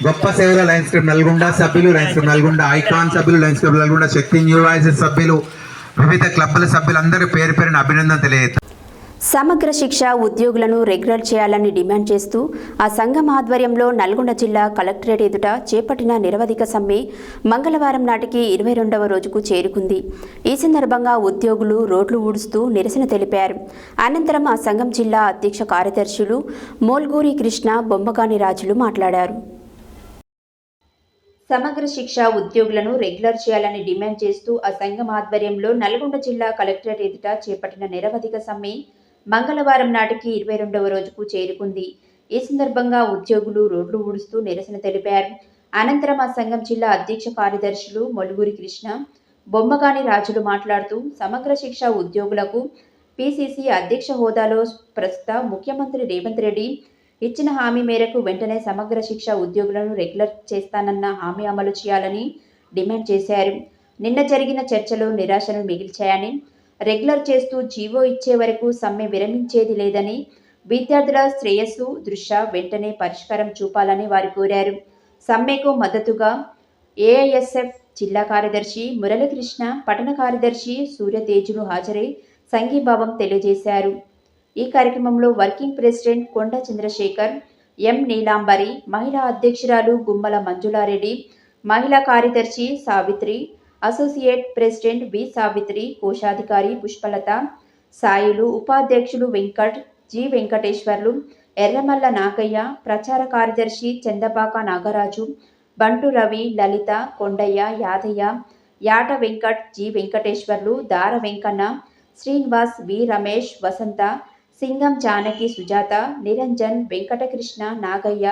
గొప్ప సేవలో లయన్స్ క్లబ్ నల్గొండ సభ్యులు, లయన్స్ క్లబ్ నల్గొండ ఐకాన్ సభ్యులు, లయన్స్ క్లబ్ నల్గొండ శక్తి న్యూ వాయిసెస్ సభ్యులు, వివిధ క్లబ్ల సభ్యులందరూ పేరు పేరుని అభినందన తెలియజేస్తారు. సమగ్ర శిక్ష ఉద్యోగులను రెగ్యులర్ చేయాలని డిమాండ్ చేస్తూ ఆ సంఘం ఆధ్వర్యంలో నల్గొండ జిల్లా కలెక్టరేట్ ఎదుట చేపట్టిన నిరవధిక సమ్మె మంగళవారం నాటికి 22వ రోజుకు చేరుకుంది. ఈ సందర్భంగా ఉద్యోగులు రోడ్లు ఊడుస్తూ నిరసన తెలిపారు. అనంతరం ఆ సంఘం జిల్లా అధ్యక్ష కార్యదర్శులు మోల్గూరి కృష్ణ, బొమ్మగాని రాజులు మాట్లాడారు. సమగ్ర శిక్ష ఉద్యోగులను రెగ్యులర్ చేయాలని డిమాండ్ చేస్తూ ఆ సంఘం ఆధ్వర్యంలో నల్గొండ జిల్లా కలెక్టరేట్ ఎదుట చేపట్టిన నిరవధిక సమ్మె మంగళవారం నాటికి 22వ రోజుకు చేరుకుంది. ఈ సందర్భంగా ఉద్యోగులు రోడ్లు ఊడుస్తూ నిరసన తెలిపారు. అనంతరం ఆ సంఘం జిల్లా అధ్యక్ష కార్యదర్శులు మొలుగురి కృష్ణ, బొమ్మగాని రాజులు మాట్లాడుతూ సమగ్ర శిక్ష ఉద్యోగులకు పిసిసి అధ్యక్ష హోదాలో ప్రస్తుత ముఖ్యమంత్రి రేవంత్ రెడ్డి ఇచ్చిన హామీ మేరకు వెంటనే సమగ్ర శిక్ష ఉద్యోగులను రెగ్యులర్ చేస్తానన్న హామీ అమలు చేయాలని డిమాండ్ చేశారు. నిన్న జరిగిన చర్చలో నిరాశను మిగిల్చాయని, రెగ్యులర్ చేస్తూ జీవో ఇచ్చే వరకు సమ్మె విరమించేది లేదని, విద్యార్థుల శ్రేయస్సు దృష్ట్యా వెంటనే పరిష్కారం చూపాలని వారు కోరారు. సమ్మెకు మద్దతుగా ఏఐఎస్ఎఫ్ జిల్లా కార్యదర్శి మురళీకృష్ణ, పట్టణ కార్యదర్శి సూర్యతేజులు హాజరై సంఘీభావం తెలియజేశారు. ఈ కార్యక్రమంలో వర్కింగ్ ప్రెసిడెంట్ కొండ చంద్రశేఖర్, ఎం నీలాంబరి, మహిళా అధ్యక్షురాలు గుమ్మల మంజులారెడ్డి, మహిళా కార్యదర్శి Savitri, associate president V Savitri, కోశాధికారి పుష్పలత, సాయిలు, ఉపాధ్యక్షులు వెంకట్, జి వెంకటేశ్వర్లు, ఎర్రమల్ల నాగయ్య, ప్రచార కార్యదర్శి చందబాక నాగరాజు, బంటు రవి, లలిత, కొండయ్య, యాదయ్య, యాట వెంకట్, జి వెంకటేశ్వర్లు, దార వెంకన్న, శ్రీనివాస్, వి రమేష్, వసంత, సింగం జానకి, సుజాత, నిరంజన్, వెంకటకృష్ణ, నాగయ్య,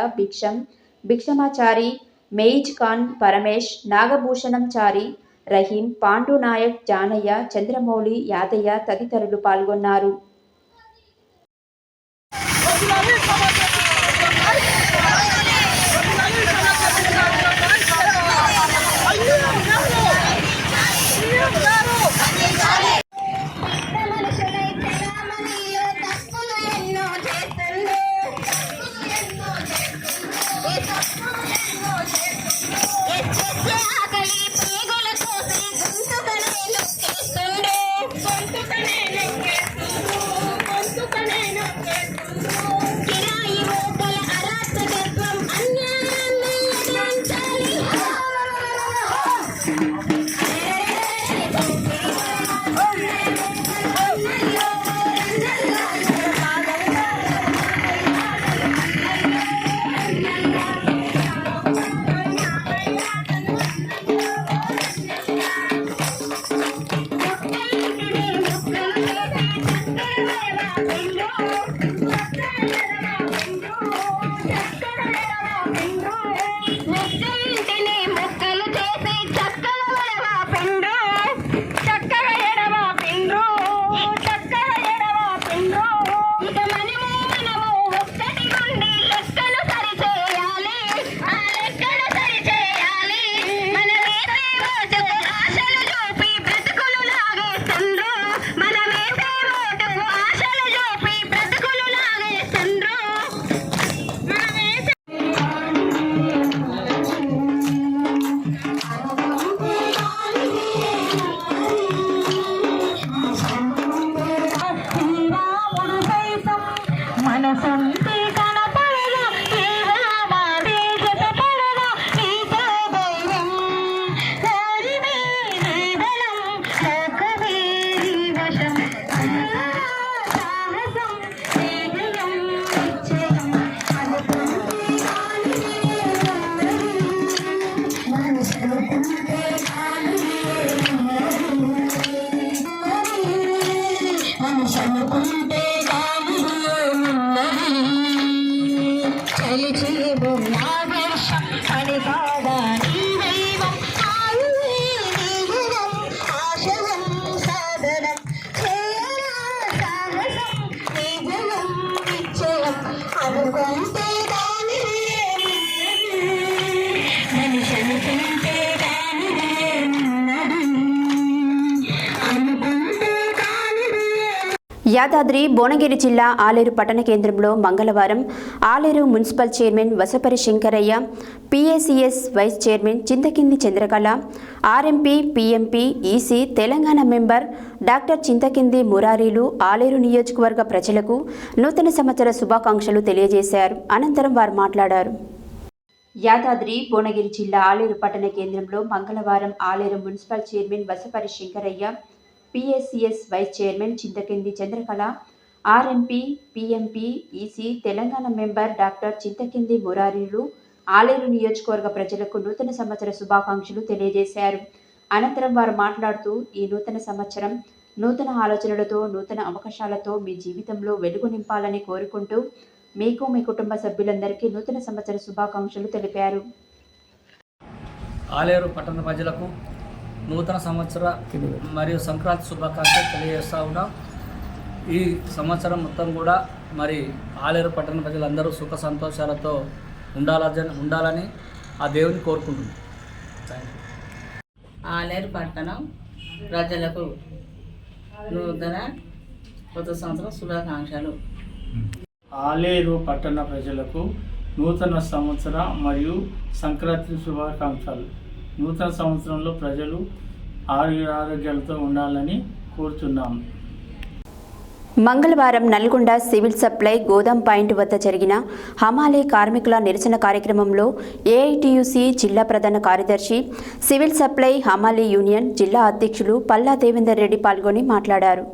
భిక్షమాచారి, మెయిజ్ ఖాన్, పరమేష్, నాగభూషణం చారి, రహీం, పాండు నాయక్, జానయ్య, చంద్రమౌళి, యాదయ్య తదితరులు పాల్గొన్నారు. యాదాద్రి భువనగిరి జిల్లా ఆలేరు పట్టణ కేంద్రంలో మంగళవారం Aleru municipal chairman Vasapari Shankaraiah, PACS vice chairman Chinthakindi Chandrakala, RMP, PMP, EC Telangana member doctor Chinthakindi మురారీలు ఆలేరు నియోజకవర్గ ప్రజలకు నూతన సంవత్సర శుభాకాంక్షలు తెలియజేశారు. అనంతరం వారు మాట్లాడారు. యాదాద్రి భువనగిరి జిల్లా ఆలేరు పట్టణ కేంద్రంలో మంగళవారం Aleru municipal chairman Vasapari Shankaraiah, PACS vice chairman Chinthakindi Chandrakala, RMP, PMP, EC Telangana member doctor Chinthakindi మురారీలు ఆలేరు నియోజకవర్గ ప్రజలకు నూతన సంవత్సర శుభాకాంక్షలు తెలియజేశారు. అనంతరం వారు మాట్లాడుతూ, ఈ నూతన సంవత్సరం నూతన ఆలోచనలతో, నూతన అవకాశాలతో మీ జీవితంలో వెలుగు నింపాలని కోరుకుంటూ మీకు, మీ కుటుంబ సభ్యులందరికీ నూతన సంవత్సర శుభాకాంక్షలు తెలిపారు. ఆలేరు పట్టణ ప్రజలకు నూతన సంవత్సర మరియు సంక్రాంతి శుభాకాంక్షలు తెలియజేస్తూ ఉన్నాం. ఈ సంవత్సరం మొత్తం కూడా మరి ఆలేరు పట్టణ ప్రజలందరూ సుఖ సంతోషాలతో ఉండాలని ఆ దేవుని కోరుకుంటున్నాం. ఆలేరు పట్టణం ప్రజలకు నూతన కొత్త సంవత్సరం శుభాకాంక్షలు. ఆలేరు పట్టణ ప్రజలకు నూతన సంవత్సర మరియు సంక్రాంతి శుభాకాంక్షలు. నూతన సంవత్సరంలో ప్రజలు ఆరోగ్యాలతో ఉండాలని కోరుతున్నాము. మంగళవారం నల్గొండ సివిల్ సప్లై గోదాం పాయింట్ వద్ద జరిగిన హమాలీ కార్మికుల నిరసన కార్యక్రమంలో AITUC జిల్లా ప్రధాన కార్యదర్శి, సివిల్ సప్లై హమాలీ యూనియన్ జిల్లా అధ్యక్షులు పల్లా దేవేందర్ రెడ్డి పాల్గొని మాట్లాడారు.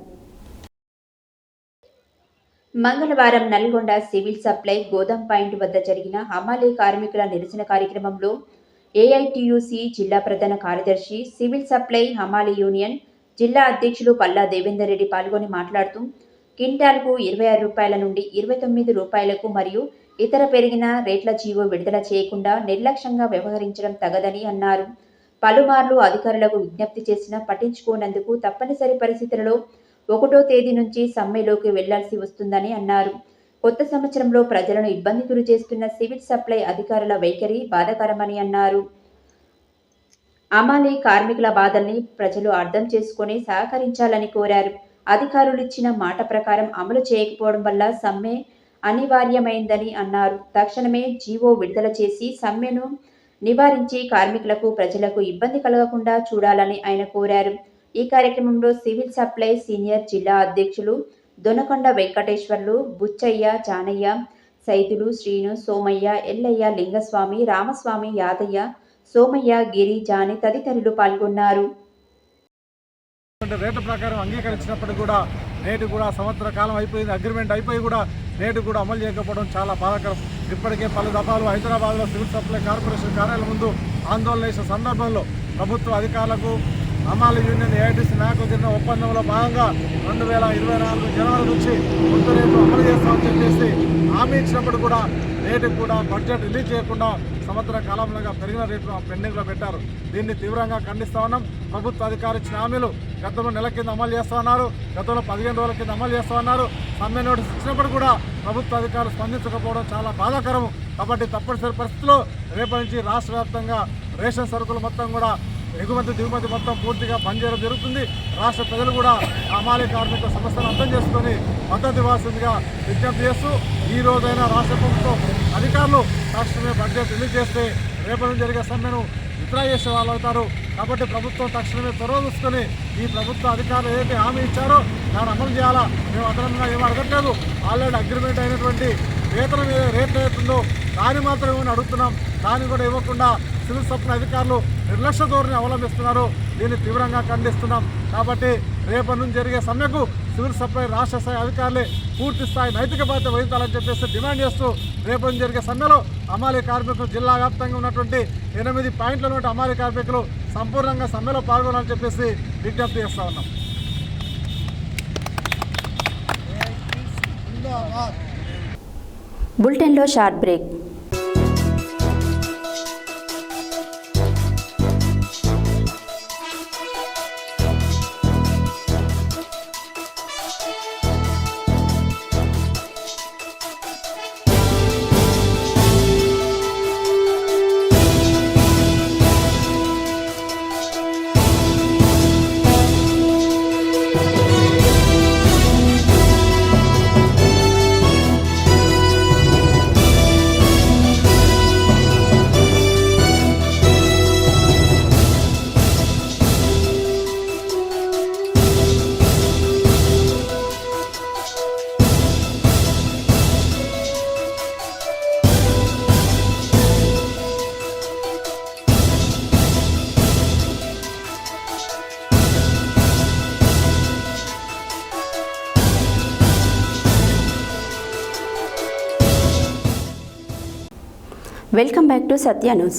మంగళవారం నల్గొండ సివిల్ సప్లై గోదాం పాయింట్ వద్ద జరిగిన హమాలీ కార్మికుల నిరసన కార్యక్రమంలో AITUC జిల్లా ప్రధాన కార్యదర్శి, సివిల్ సప్లై హమాలీ యూనియన్ జిల్లా అధ్యక్షులు పల్లా దేవేందర్ రెడ్డి పాల్గొని మాట్లాడుతూ, క్వింటాల్కు 26 రూపాయల నుండి 29 రూపాయలకు మరియు ఇతర పెరిగిన రేట్ల జీవో విడుదల చేయకుండా నిర్లక్ష్యంగా వ్యవహరించడం తగదని అన్నారు. పలుమార్లు అధికారులకు విజ్ఞప్తి చేసినా పట్టించుకోనందుకు తప్పనిసరి పరిస్థితులలో 1వ తేదీ నుంచి సమ్మెలోకి వెళ్లాల్సి వస్తుందని అన్నారు. కొత్త సంవత్సరంలో ప్రజలను ఇబ్బంది గురి చేస్తున్న సివిల్ సప్లై అధికారుల వైఖరి బాధాకరమని అన్నారు. హమాలీ కార్మికుల బాధల్ని ప్రజలు అర్థం చేసుకుని సహకరించాలని కోరారు. అధికారులు ఇచ్చిన మాట ప్రకారం అమలు చేయకపోవడం వల్ల సమ్మె అనివార్యమైందని అన్నారు. తక్షణమే జీవో విడుదల చేసి సమ్మెను నివారించి కార్మికులకు, ప్రజలకు ఇబ్బంది కలగకుండా చూడాలని ఆయన కోరారు. ఈ కార్యక్రమంలో సివిల్ సప్లై సీనియర్ జిల్లా అధ్యక్షులు దొనకొండ వెంకటేశ్వర్లు, బుచ్చయ్య, జానయ్య, సైదులు, శ్రీను, సోమయ్య, ఎల్లయ్య, లింగస్వామి, రామస్వామి, యాదయ్య, సోమయ్య, గిరి, జాని తదితరులు పాల్గొన్నారు. రేట్ల ప్రకారం అంగీకరించినప్పటికీ కూడా నేటి కూడా సంవత్సర కాలం అయిపోయింది. అగ్రిమెంట్ అయిపోయి కూడా నేటి కూడా అమలు చేయకపోవడం చాలా బాధాకరం. ఇప్పటికే పలు దఫాలు హైదరాబాద్లో సివిల్ సప్లై కార్పొరేషన్ కార్యాలయం ముందు ఆందోళన చేసిన సందర్భంలో ప్రభుత్వ అధికారులకు, హమాలీ యూనియన్ AITUC నాయకులు జరిగిన ఒప్పందంలో భాగంగా 2024 జనవరి నుంచి కొత్త రేట్లు అమలు చేస్తామని చెప్పేసి హామీ ఇచ్చినప్పుడు కూడా నేటికి కూడా బడ్జెట్ రిలీజ్ చేయకుండా సంవత్సర కాలంలో పెరిగిన రేట్లు పెండింగ్లో పెట్టారు. దీన్ని తీవ్రంగా ఖండిస్తా ఉన్నాం. ప్రభుత్వ అధికారులు ఇచ్చిన హామీలు గతంలో నెల కింద అమలు చేస్తా ఉన్నారు, గతంలో 15 రోజుల కింద అమలు చేస్తా ఉన్నారు. సమ్మె నోటీస్ ఇచ్చినప్పుడు కూడా ప్రభుత్వ అధికారులు స్పందించకపోవడం చాలా బాధాకరం. కాబట్టి తప్పనిసరి పరిస్థితుల్లో రేపటి నుంచి రాష్ట్ర వ్యాప్తంగా రేషన్ సరుకులు మొత్తం కూడా ఎగుమతి దిగుమతి మొత్తం పూర్తిగా పనిచేయడం జరుగుతుంది. రాష్ట్ర ప్రజలు కూడా హమాలీ కార్మికుల సమస్యను అర్థం చేసుకొని మద్దతు ఇవ్వాల్సిందిగా విజ్ఞప్తి చేస్తూ, ఈ రోజైనా రాష్ట్ర ప్రభుత్వం అధికారులు తక్షణమే బడ్జెట్ రిలీజ్ చేస్తే రేపటి నుంచి జరిగే సమ్మెను విత్డ్రా చేసే వాళ్ళు అవుతారు. కాబట్టి ప్రభుత్వం తక్షణమే చొరవ చూసుకొని ఈ ప్రభుత్వ అధికారులు ఏదైతే హామీ ఇచ్చారో దాన్ని అమలు చేయాలా. మేము అదనంగా ఏమీ అడగట్లేదు. ఆల్రెడీ అగ్రిమెంట్ అయినటువంటి వేతనం ఏ రేట్లు అవుతుందో దాన్ని మాత్రం ఏమని అడుగుతున్నాం. దాన్ని కూడా ఇవ్వకుండా సివిల్ సప్లై అధికారులు నిర్లక్ష్య ధోరణి అవలంబిస్తున్నారు. దీన్ని తీవ్రంగా ఖండిస్తున్నాం. కాబట్టి రేపటి నుంచి జరిగే సమ్మెకు సివిల్ సప్లై రాష్ట్ర స్థాయి అధికారులే పూర్తి స్థాయి నైతిక బాధ్యత వహించాలని చెప్పేసి డిమాండ్ చేస్తూ రేపటి నుంచి జరిగే సమ్మెలో హమాలీ కార్మికులు జిల్లా వ్యాప్తంగా ఉన్నటువంటి 8 పాయింట్ల నుండి హమాలీ కార్మికులు సంపూర్ణంగా సమ్మెలో పాల్గొనాలని చెప్పేసి విజ్ఞప్తి చేస్తా ఉన్నాం. బులెటిన్లో short break. Welcome back to Satya news.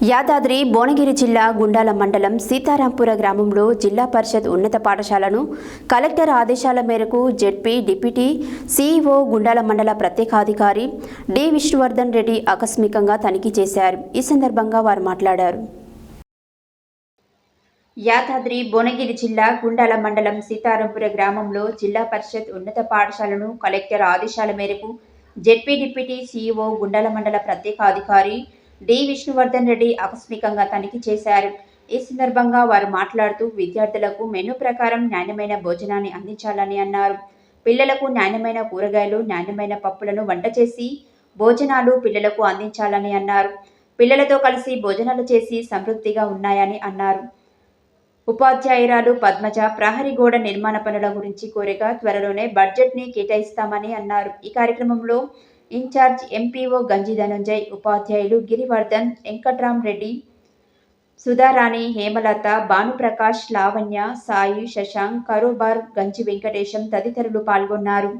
Yadadri Bhuvanagiri జిల్లా గుండాల మండలం సీతారాంపుర గ్రామంలో జిల్లా పరిషత్ ఉన్నత పాఠశాలను కలెక్టర్ ఆదేశాల మేరకు జెడ్పీ డిప్యూటీ సీఈఓ గుండాల మండల ప్రత్యేకాధికారి డి విష్ణువర్ధన్ రెడ్డి ఆకస్మికంగా తనిఖీ చేశారు. ఈ సందర్భంగా వారు మాట్లాడారు. యాదాద్రి భువనగిరి జిల్లా గుండాల మండలం సీతారాంపుర గ్రామంలో జిల్లా పరిషత్ ఉన్నత పాఠశాలను కలెక్టర్ ఆదేశాల మేరకు జెడ్పీ డిప్యూటీ సీఈఓ గుండాల మండల ప్రత్యేకాధికారి డి విష్ణువర్ధన్ రెడ్డి ఆకస్మికంగా తనిఖీ చేశారు. ఈ సందర్భంగా వారు మాట్లాడుతూ విద్యార్థులకు మెనూ ప్రకారం నాణ్యమైన భోజనాన్ని అందించాలని అన్నారు. పిల్లలకు నాణ్యమైన కూరగాయలు, నాణ్యమైన పప్పులను వంట చేసి భోజనాలు పిల్లలకు అందించాలని అన్నారు. పిల్లలతో కలిసి భోజనాలు చేసి సమృద్ధిగా ఉన్నాయని అన్నారు. ఉపాధ్యాయురాలు పద్మజ ప్రహరీ గోడ నిర్మాణ పనుల గురించి కోరగా త్వరలోనే బడ్జెట్ని కేటాయిస్తామని అన్నారు. ఈ కార్యక్రమంలో ఇన్ఛార్జ్ ఎంపీఓ గంజి ధనంజయ్, ఉపాధ్యాయులు గిరివర్ధన్, వెంకట్రామ్ రెడ్డి, సుధారాణి, హేమలత, భానుప్రకాష్, లావణ్య, సాయి, శశాంక్, కరోబార్, గంజి వెంకటేశం తదితరులు పాల్గొన్నారు.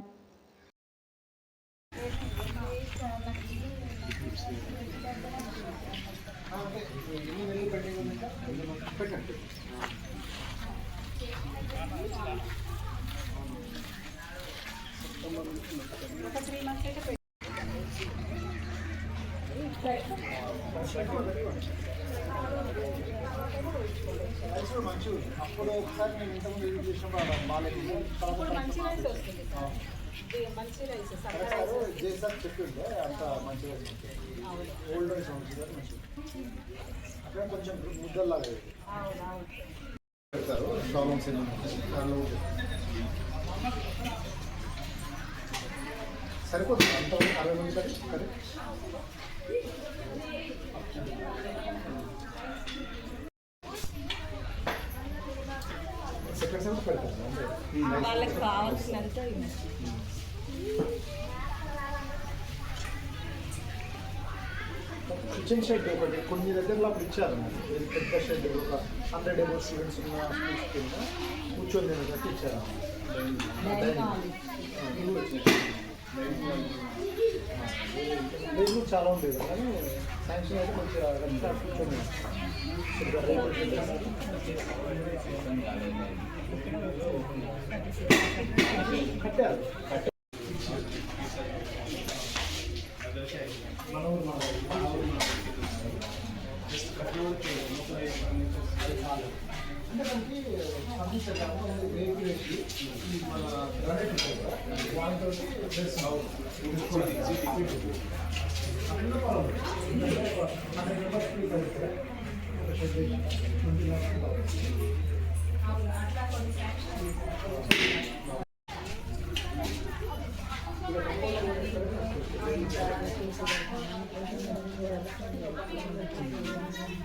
అప్పుడు ఒకసారి నేను ఇంతకుముందు యూజ్ చేసినప్పుడు మంచి రైస్ వస్తుంది. మంచి రైస్ చేసాక చెప్పిండే అంత మంచి రైస్ ఓల్డ్ రైస్ మంచిగా అక్కడ కొంచెం ముద్దల్లాగా పెడతారు. ప్రాబ్లమ్స్ ఏమన్నా సరిపోతుంది అంత 60 మంది కర్రీ సెకండ్ పెడతాను అంటే వాళ్ళకి కావాల్సినంత. కిచెన్ షెడ్ ఒకటి కొన్ని దగ్గరలో అప్పుడు ఇచ్చారు. పెద్ద షెడ్ ఒక 100 అబౌవ్ స్టూడెంట్స్ ఉన్న స్కూల్స్ కింద కూర్చొని కట్టి ఇచ్చారు. లేదు చాలా ఉండేది కానీ శాంక్షన్ అయితే కొంచెం కూర్చొని కట్టారు. అంటే మనకి సర్వీస్ మన వాళ్ళతో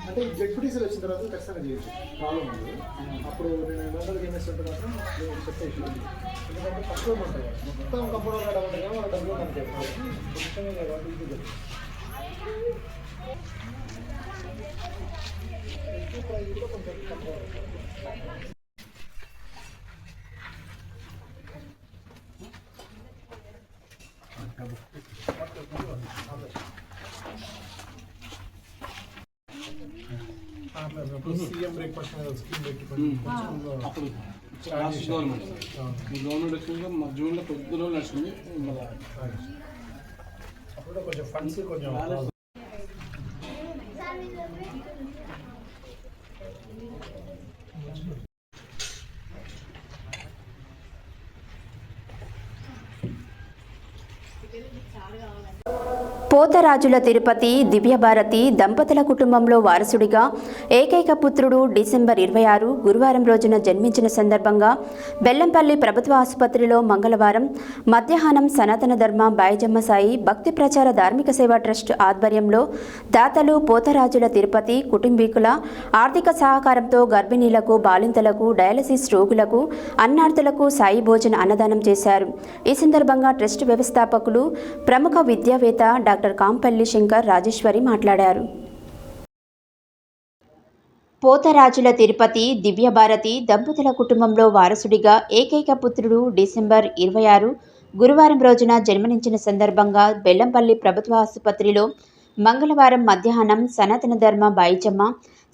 అంటే జెడ్పీటీసీలు వచ్చిన తర్వాత ఖచ్చితంగా చేయొచ్చు, ప్రాబ్లం ఉంది. అప్పుడు నేను మెంబర్కి ఏం చేస్తుంటే మాత్రం నేను చెప్పేసి ఎందుకంటే తక్కువ ఉంటాయి మొత్తం కంప్యూటర్ రావడం ఉంటాయి కానీ వాళ్ళ డబ్బులు మనకి కొంచెమే కాబట్టి సీఎం బ్రేక్ఫాస్ట్ స్కీమ్ పెట్టుకొని అప్పుడు గవర్నమెంట్ వచ్చింది మా జూన్లో 9 రోజులు నడిచింది. అప్పుడు కొంచెం ఫండ్స్ కొంచెం పోతరాజుల తిరుపతి దివ్యభారతి దంపతుల కుటుంబంలో వారసుడిగా ఏకైక పుత్రుడు డిసెంబర్ 26 గురువారం రోజున జన్మించిన సందర్భంగా బెల్లంపల్లి ప్రభుత్వ ఆసుపత్రిలో మంగళవారం మధ్యాహ్నం సనాతన ధర్మ బాయజమ్మ సాయి భక్తి ప్రచార ధార్మిక సేవా ట్రస్ట్ ఆధ్వర్యంలో దాతలు పోతరాజుల తిరుపతి కుటుంబీకుల ఆర్థిక సహకారంతో గర్భిణీలకు, బాలింతలకు, డయాలసిస్ రోగులకు, అన్నార్థులకు సాయి భోజన అన్నదానం చేశారు. ఈ సందర్భంగా ట్రస్ట్ వ్యవస్థాపకులు ప్రముఖ విద్యావేత్త డాక్టర్ కాంపల్లి శంకర్ రాజేశ్వరి మాట్లాడారు. పోతరాజుల తిరుపతి దివ్యభారతి దంపతుల కుటుంబంలో వారసుడిగా ఏకైక పుత్రుడు డిసెంబర్ 26 గురువారం రోజున జన్మనించిన సందర్భంగా బెల్లంపల్లి ప్రభుత్వ ఆసుపత్రిలో మంగళవారం మధ్యాహ్నం సనాతన ధర్మ బాయిజమ్మ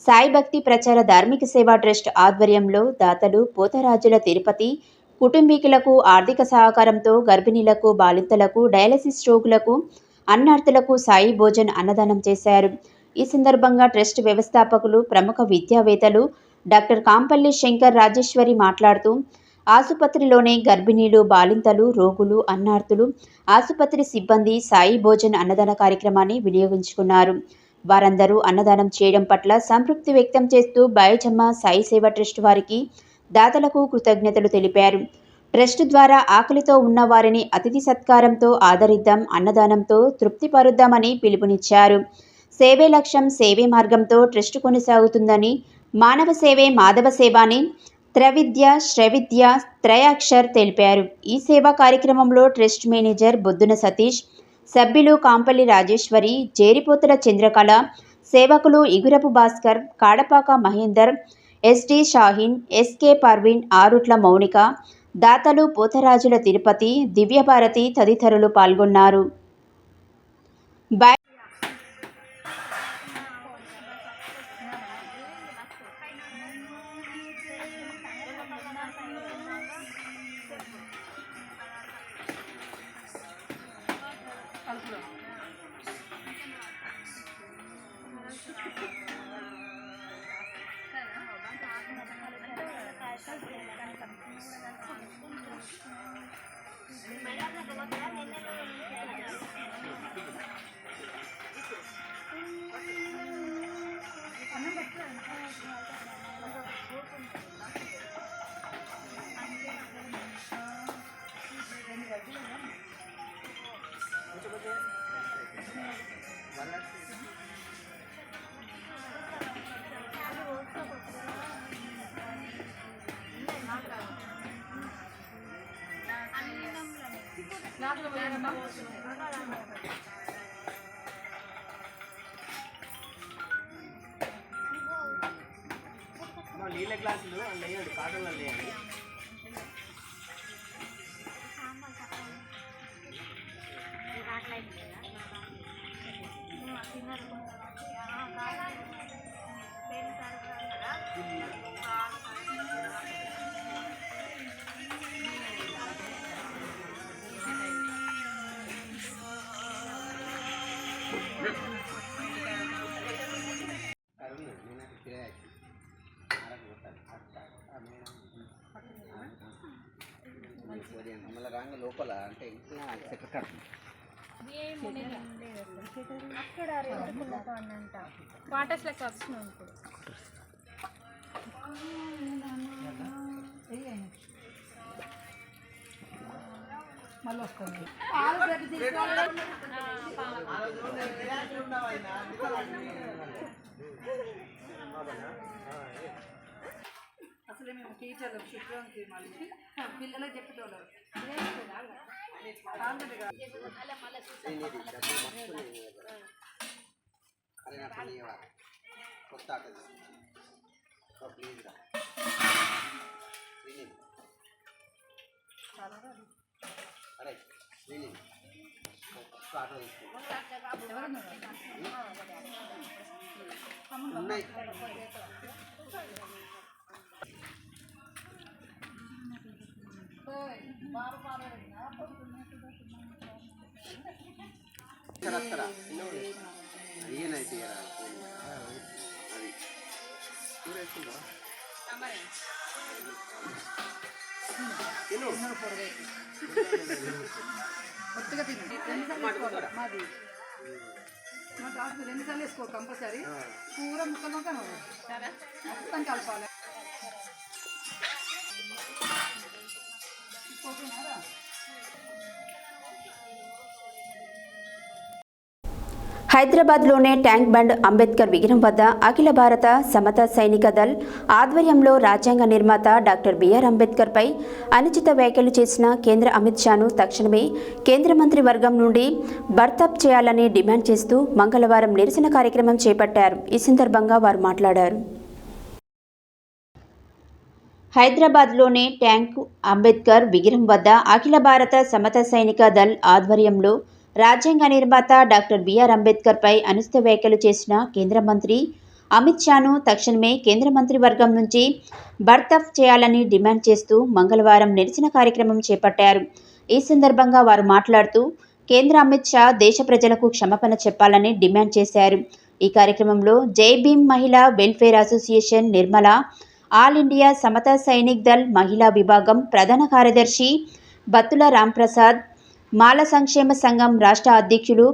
సాయి భక్తి ప్రచార ధార్మిక సేవా ట్రస్ట్ ఆధ్వర్యంలో దాతలు పోతరాజుల తిరుపతి కుటుంబీకులకు ఆర్థిక సహకారంతో గర్భిణీలకు బాలింతలకు డయాలసిస్ రోగులకు అన్నార్థులకు సాయి భోజన్ అన్నదానం చేశారు. ఈ సందర్భంగా ట్రస్ట్ వ్యవస్థాపకులు ప్రముఖ విద్యావేత్తలు డాక్టర్ కాంపల్లి శంకర్ రాజేశ్వరి మాట్లాడుతూ ఆసుపత్రిలోనే గర్భిణీలు బాలింతలు రోగులు అన్నార్థులు ఆసుపత్రి సిబ్బంది సాయి భోజన్ అన్నదాన కార్యక్రమాన్ని వినియోగించుకున్నారు. వారందరూ అన్నదానం చేయడం పట్ల సంతృప్తి వ్యక్తం చేస్తూ బాయిజమ్మ సాయి సేవ ట్రస్ట్ వారికి దాతలకు కృతజ్ఞతలు తెలిపారు. ట్రస్ట్ ద్వారా ఆకలితో ఉన్న వారిని అతిథి సత్కారంతో ఆదరిద్దాం, అన్నదానంతో తృప్తిపరుద్దామని పిలుపునిచ్చారు. సేవే లక్ష్యం, సేవే మార్గంతో ట్రస్ట్ కొనసాగుతుందని, మానవ సేవే మాధవ సేవాని త్రవిద్య శ్రవిద్య త్రయాక్షర్ తెలిపారు. ఈ సేవా కార్యక్రమంలో ట్రస్ట్ మేనేజర్ బొద్దున సతీష్, సభ్యులు కాంపల్లి రాజేశ్వరి, జేరిపోతుల చంద్రకళ, సేవకులు ఇగురపు భాస్కర్, కాడపాక మహేందర్, ఎస్డి షాహీన్, ఎస్కే పర్వీన్, ఆరుట్ల మౌనిక, దాతలు పోతరాజుల తిరుపతి, దివ్యభారతి తదితరులు పాల్గొన్నారు. నీళ్ళ గ్లాసులు లేయండి, కాటన్లో లేయండి. లోపల అంటే అక్కడ వాటర్స్ లెక్క వస్తున్నాం ఇప్పుడు. మళ్ళీ వస్తుంది అసలే మేము టీచర్లు శుక్రవారం మళ్ళీ పిల్లలకు చెప్పేటోళ్ళు కొత్త ప్లీజ్ అరే ఉన్నాయి ఏనైతే అది చూరేస్తుందా కొత్తగా తిని మాది మా కాస్త 2 సార్లు వేసుకో కంపల్సరీ. కూర ముక్కలు మొత్తం కలపాలి. హైదరాబాద్లోనే ట్యాంక్ బండ్ అంబేద్కర్ విగ్రహం వద్ద అఖిల భారత సమతా సైనిక దళ్ ఆధ్వర్యంలో రాజ్యాంగ నిర్మాత డాక్టర్ బిఆర్ అంబేద్కర్పై అనుచిత వ్యాఖ్యలు చేసిన కేంద్ర అమిత్ షాను తక్షణమే కేంద్ర మంత్రి వర్గం నుండి బర్తరఫ్ చేయాలని డిమాండ్ చేస్తూ మంగళవారం నిరసన కార్యక్రమం చేపట్టారు. ఈ సందర్భంగా వారు మాట్లాడారు. హైదరాబాద్లోని ట్యాంక్ అంబేద్కర్ విగ్రహం వద్ద అఖిల భారత సమత సైనిక దళ్ ఆధ్వర్యంలో రాజ్యాంగ నిర్మాత డాక్టర్ బిఆర్ అంబేద్కర్పై అనుచిత వ్యాఖ్యలు చేసిన కేంద్ర మంత్రి అమిత్ షాను తక్షణమే కేంద్ర మంత్రివర్గం నుంచి బర్తరఫ్ చేయాలని డిమాండ్ చేస్తూ మంగళవారం నిరసన కార్యక్రమం చేపట్టారు. ఈ సందర్భంగా వారు మాట్లాడుతూ కేంద్ర అమిత్ షా దేశ ప్రజలకు క్షమాపణ చెప్పాలని డిమాండ్ చేశారు. ఈ కార్యక్రమంలో Jai Bhim Mahila welfare association Nirmala, all India Samata Sainik Dal మహిళా విభాగం ప్రధాన కార్యదర్శి బత్తుల రాంప్రసాద్, మాల సంక్షేమ సంఘం రాష్ట్ర అధ్యక్షులు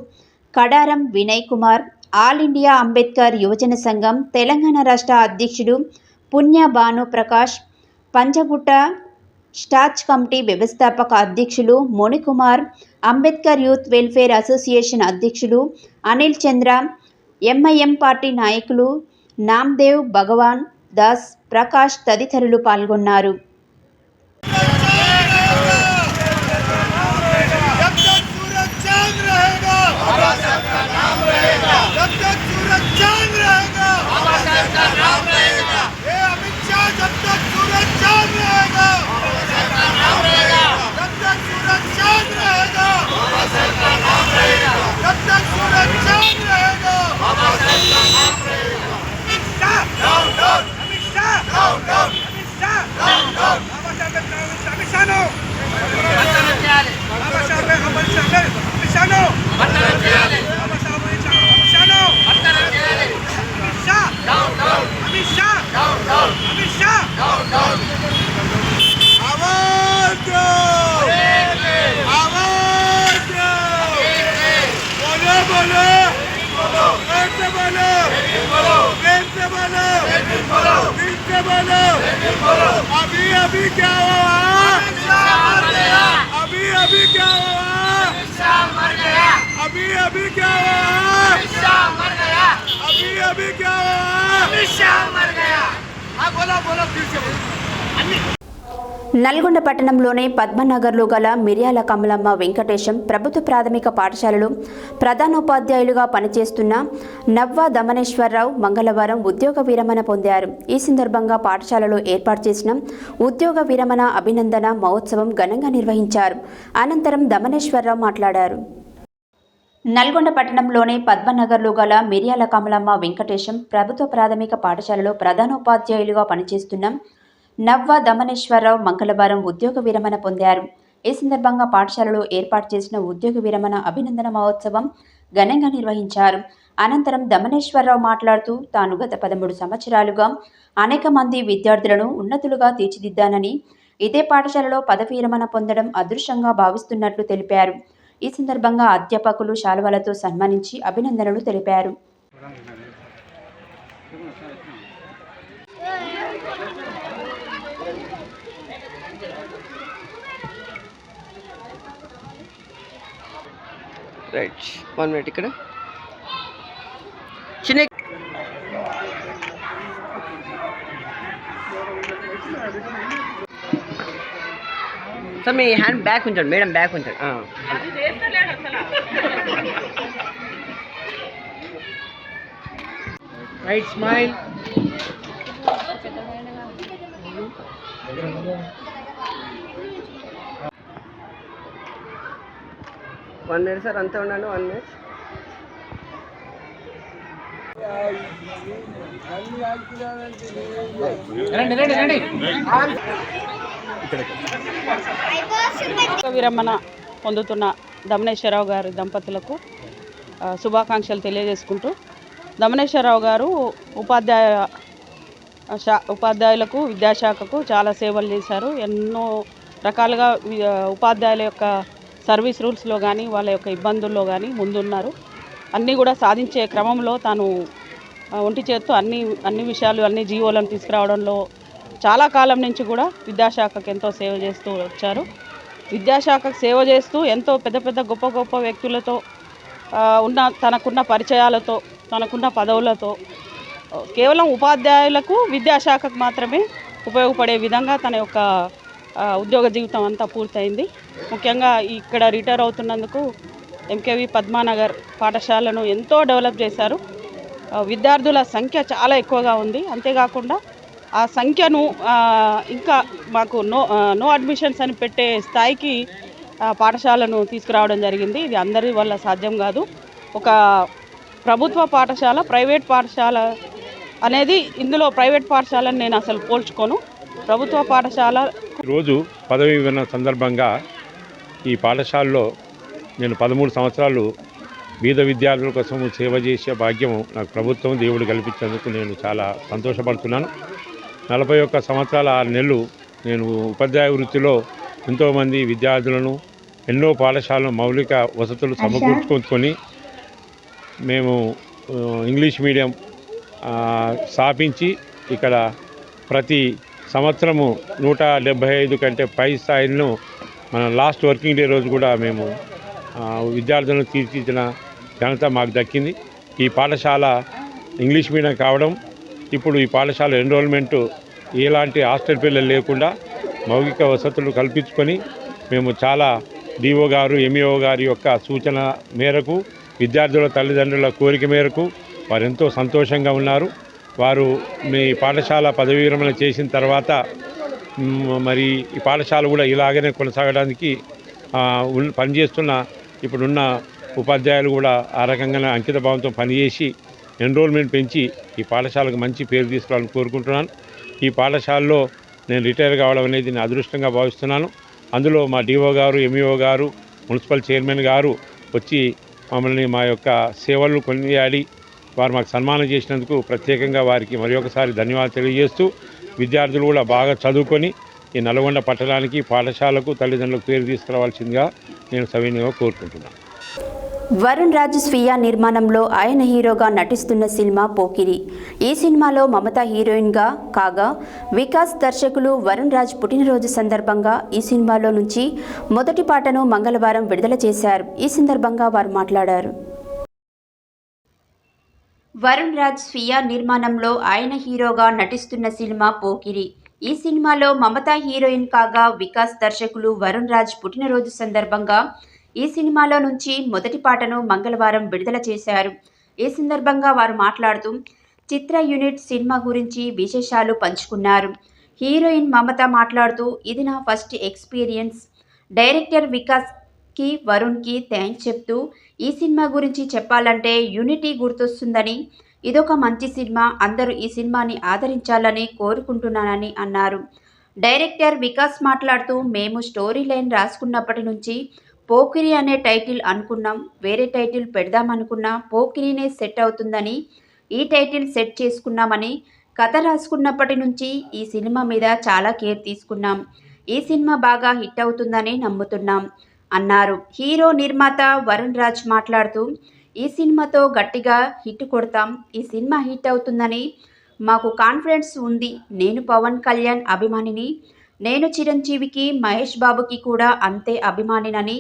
కడారం వినయ్ కుమార్, ఆల్ ఇండియా అంబేద్కర్ యువజన సంఘం తెలంగాణ రాష్ట్ర అధ్యక్షుడు పుణ్య భాను ప్రకాష్, పంజగుట్ట స్టాచ్ కమిటీ వ్యవస్థాపక అధ్యక్షులు మోనికుమార్, అంబేద్కర్ యూత్ వెల్ఫేర్ అసోసియేషన్ అధ్యక్షులు అనిల్ చంద్ర, ఎంఐఎం పార్టీ నాయకులు నామ్దేవ్, భగవాన్ దాస్, ప్రకాష్ తదితరులు పాల్గొన్నారు. अभी क्या हुआ? अभी क्या हुआ? मर गया। अभी क्या हुआ? मर गया। अभी क्या हुआ? मर गया। हाँ बोलो फिर से बोलो। నల్గొండ పట్టణంలోని పద్మనగర్లో గల మిర్యాల కమలమ్మ వెంకటేశం ప్రభుత్వ ప్రాథమిక పాఠశాలలో ప్రధానోపాధ్యాయులుగా పనిచేస్తున్న నవ్వ దమనేశ్వరరావు మంగళవారం ఉద్యోగ విరమణ పొందారు. ఈ సందర్భంగా పాఠశాలలో ఏర్పాటు చేసిన ఉద్యోగ విరమణ అభినందన మహోత్సవం ఘనంగా నిర్వహించారు. అనంతరం దమనేశ్వరరావు మాట్లాడారు. నల్గొండ పట్టణంలోని పద్మనగర్లో గల మిర్యాల కమలమ్మ వెంకటేశం ప్రభుత్వ ప్రాథమిక పాఠశాలలో ప్రధానోపాధ్యాయులుగా పనిచేస్తున్న నవ్వ దమనేశ్వరరావు మంగళవారం ఉద్యోగ విరమణ పొందారు. ఈ సందర్భంగా పాఠశాలలో ఏర్పాటు చేసిన ఉద్యోగ విరమణ అభినందన మహోత్సవం ఘనంగా నిర్వహించారు. అనంతరం దమనేశ్వరరావు మాట్లాడుతూ తాను గత 13 సంవత్సరాలుగా అనేక మంది విద్యార్థులను ఉన్నతులుగా తీర్చిదిద్దానని, ఇదే పాఠశాలలో పదవి విరమణ పొందడం అదృష్టంగా భావిస్తున్నట్లు తెలిపారు. ఈ సందర్భంగా అధ్యాపకులు శాలువాలతో సన్మానించి అభినందనలు తెలిపారు. రైట్ 1 మినిట్ ఇక్కడ చిన్న సార్ మీ హ్యాండ్ బ్యాక్ ఉంచండి మేడం, బ్యాక్ ఉంచండి. Right smile. One minute sir, అంతే ఉండండి. 1 మినిట్. విరమణ పొందుతున్న దమనేశ్వరరావు గారి దంపతులకు శుభాకాంక్షలు తెలియజేసుకుంటూ, దమనేశ్వరరావు గారు ఉపాధ్యాయులకు విద్యాశాఖకు చాలా సేవలు చేశారు. ఎన్నో రకాలుగా ఉపాధ్యాయుల యొక్క సర్వీస్ రూల్స్లో కానీ వాళ్ళ యొక్క ఇబ్బందుల్లో కానీ ముందున్నారు. అన్నీ కూడా సాధించే క్రమంలో తాను ఒంటి చేత్తో అన్ని విషయాలు అన్ని జీవోలను తీసుకురావడంలో చాలా కాలం నుంచి కూడా విద్యాశాఖకు ఎంతో సేవ చేస్తూ వచ్చారు. విద్యాశాఖకు సేవ చేస్తూ ఎంతో పెద్ద గొప్ప వ్యక్తులతో తనకున్న పరిచయాలతో, తనకున్న పదవులతో కేవలం ఉపాధ్యాయులకు విద్యాశాఖకు మాత్రమే ఉపయోగపడే విధంగా తన యొక్క ఉద్యోగ జీవితం అంతా పూర్తయింది. ముఖ్యంగా ఇక్కడ రిటైర్ అవుతున్నందుకు ఎంకేవి పద్మానగర్ పాఠశాలను ఎంతో డెవలప్ చేశారు. విద్యార్థుల సంఖ్య చాలా ఎక్కువగా ఉంది. అంతేకాకుండా ఆ సంఖ్యను ఇంకా మాకు నో అడ్మిషన్స్ అని పెట్టే స్థాయికి పాఠశాలను తీసుకురావడం జరిగింది. ఇది అందరి వల్ల సాధ్యం కాదు. ఒక ప్రభుత్వ పాఠశాల, ప్రైవేట్ పాఠశాల అనేది, ఇందులో ప్రైవేట్ పాఠశాలను నేను అసలు పోల్చుకోను. ప్రభుత్వ పాఠశాల రోజు పదవి విరమణ సందర్భంగా ఈ పాఠశాలలో నేను 13 సంవత్సరాలు బీద విద్యార్థుల కోసం సేవ చేసే భాగ్యం నాకు ప్రభుత్వం దేవుడు కల్పించేందుకు నేను చాలా సంతోషపడుతున్నాను. 41 సంవత్సరాల 6 నెలలు నేను ఉపాధ్యాయ వృత్తిలో ఎంతోమంది విద్యార్థులను ఎన్నో పాఠశాలను మౌలిక వసతులు సమకూర్చుకొని మేము ఇంగ్లీష్ మీడియం స్థాపించి ఇక్కడ ప్రతి సంవత్సరము 175 కంటే పై స్థాయిలను మన లాస్ట్ వర్కింగ్ డే రోజు కూడా మేము విద్యార్థులను తీర్చిదిద్దిన ఘనత మాకు దక్కింది. ఈ పాఠశాల ఇంగ్లీష్ మీడియం కావడం, ఇప్పుడు ఈ పాఠశాల ఎన్రోల్మెంటు ఎలాంటి హాస్టల్ పిల్లలు లేకుండా మౌలిక వసతులు కల్పించుకొని మేము చాలా డిఓ గారు, ఎంఈఓ గారి యొక్క సూచన మేరకు, విద్యార్థుల తల్లిదండ్రుల కోరిక మేరకు వారు ఎంతో సంతోషంగా ఉన్నారు. వారు మీ పాఠశాల పదవీ విరమణ చేసిన తర్వాత మరి ఈ పాఠశాల కూడా ఇలాగనే కొనసాగడానికి పనిచేస్తున్న ఇప్పుడున్న ఉపాధ్యాయులు కూడా ఆ రకంగానే అంకిత భావంతో పనిచేసి ఎన్రోల్మెంట్ పెంచి ఈ పాఠశాలకు మంచి పేరు తీసుకురావాలని కోరుకుంటున్నాను. ఈ పాఠశాలలో నేను రిటైర్ కావడం అనేది నేను అదృష్టంగా భావిస్తున్నాను. అందులో మా డిఓ గారు, ఎంఈఓ గారు, మున్సిపల్ చైర్మన్ గారు వచ్చి మమ్మల్ని మా యొక్క సేవలను కొనియాడి వారు మాకు సన్మానం చేసినందుకు ప్రత్యేకంగా వారికి మరి ఒకసారి ధన్యవాదాలు తెలియజేస్తూ, విద్యార్థులు కూడా బాగా చదువుకొని ఈ నల్గొండ పట్టణానికి, పాఠశాలకు, తల్లిదండ్రులకు పేరు తీసుకురావాల్సిందిగా నేను సవినయంగా కోరుకుంటున్నాను. వరుణ్ రాజ్ స్వీయ నిర్మాణంలో ఆయన హీరోగా నటిస్తున్న సినిమా పోకిరి. ఈ సినిమాలో మమత హీరోయిన్గా కాగా, వికాస్ దర్శకులు వరుణ్ రాజ్ పుట్టినరోజు సందర్భంగా ఈ సినిమాలో నుంచి మొదటి పాటను మంగళవారం విడుదల చేశారు. ఈ సందర్భంగా వారు మాట్లాడారు. వరుణ్ రాజ్ స్వీయ నిర్మాణంలో ఆయన హీరోగా నటిస్తున్న సినిమా పోకిరి. ఈ సినిమాలో మమత హీరోయిన్ కాగా, వికాస్ దర్శకులు వరుణ్ రాజ్ పుట్టినరోజు సందర్భంగా ఈ సినిమాలో నుంచి మొదటి పాటను మంగళవారం విడుదల చేశారు. ఈ సందర్భంగా వారు మాట్లాడుతూ చిత్ర యూనిట్ సినిమా గురించి విశేషాలు పంచుకున్నారు. హీరోయిన్ మమత మాట్లాడుతూ, ఇది నా ఫస్ట్ ఎక్స్పీరియన్స్. డైరెక్టర్ వికాస్కి, వరుణ్కి థ్యాంక్స్ చెప్తూ, ఈ సినిమా గురించి చెప్పాలంటే యూనిటీ గుర్తొస్తుందని, ఇదొక మంచి సినిమా, అందరూ ఈ సినిమాని ఆదరించాలని కోరుకుంటున్నానని అన్నారు. డైరెక్టర్ వికాస్ మాట్లాడుతూ, మేము స్టోరీ లైన్ రాసుకున్నప్పటి నుంచి పోకిరి అనే టైటిల్ అనుకున్నాం. వేరే టైటిల్ పెడదామనుకున్నా పోకిరినే సెట్ అవుతుందని ఈ టైటిల్ సెట్ చేసుకున్నామని, కథ రాసుకున్నప్పటి నుంచి ఈ సినిమా మీద చాలా కేర్ తీసుకున్నాం. ఈ సినిమా బాగా హిట్ అవుతుందని నమ్ముతున్నాం అన్నారు. హీరో నిర్మాత వరుణ్ రాజ్ మాట్లాడుతూ, ఈ సినిమాతో గట్టిగా హిట్ కొడతాం. ఈ సినిమా హిట్ అవుతుందని మాకు కాన్ఫిడెన్స్ ఉంది. నేను పవన్ కళ్యాణ్ అభిమానిని. నేను చిరంజీవికి, మహేష్ బాబుకి కూడా అంతే అభిమానినని.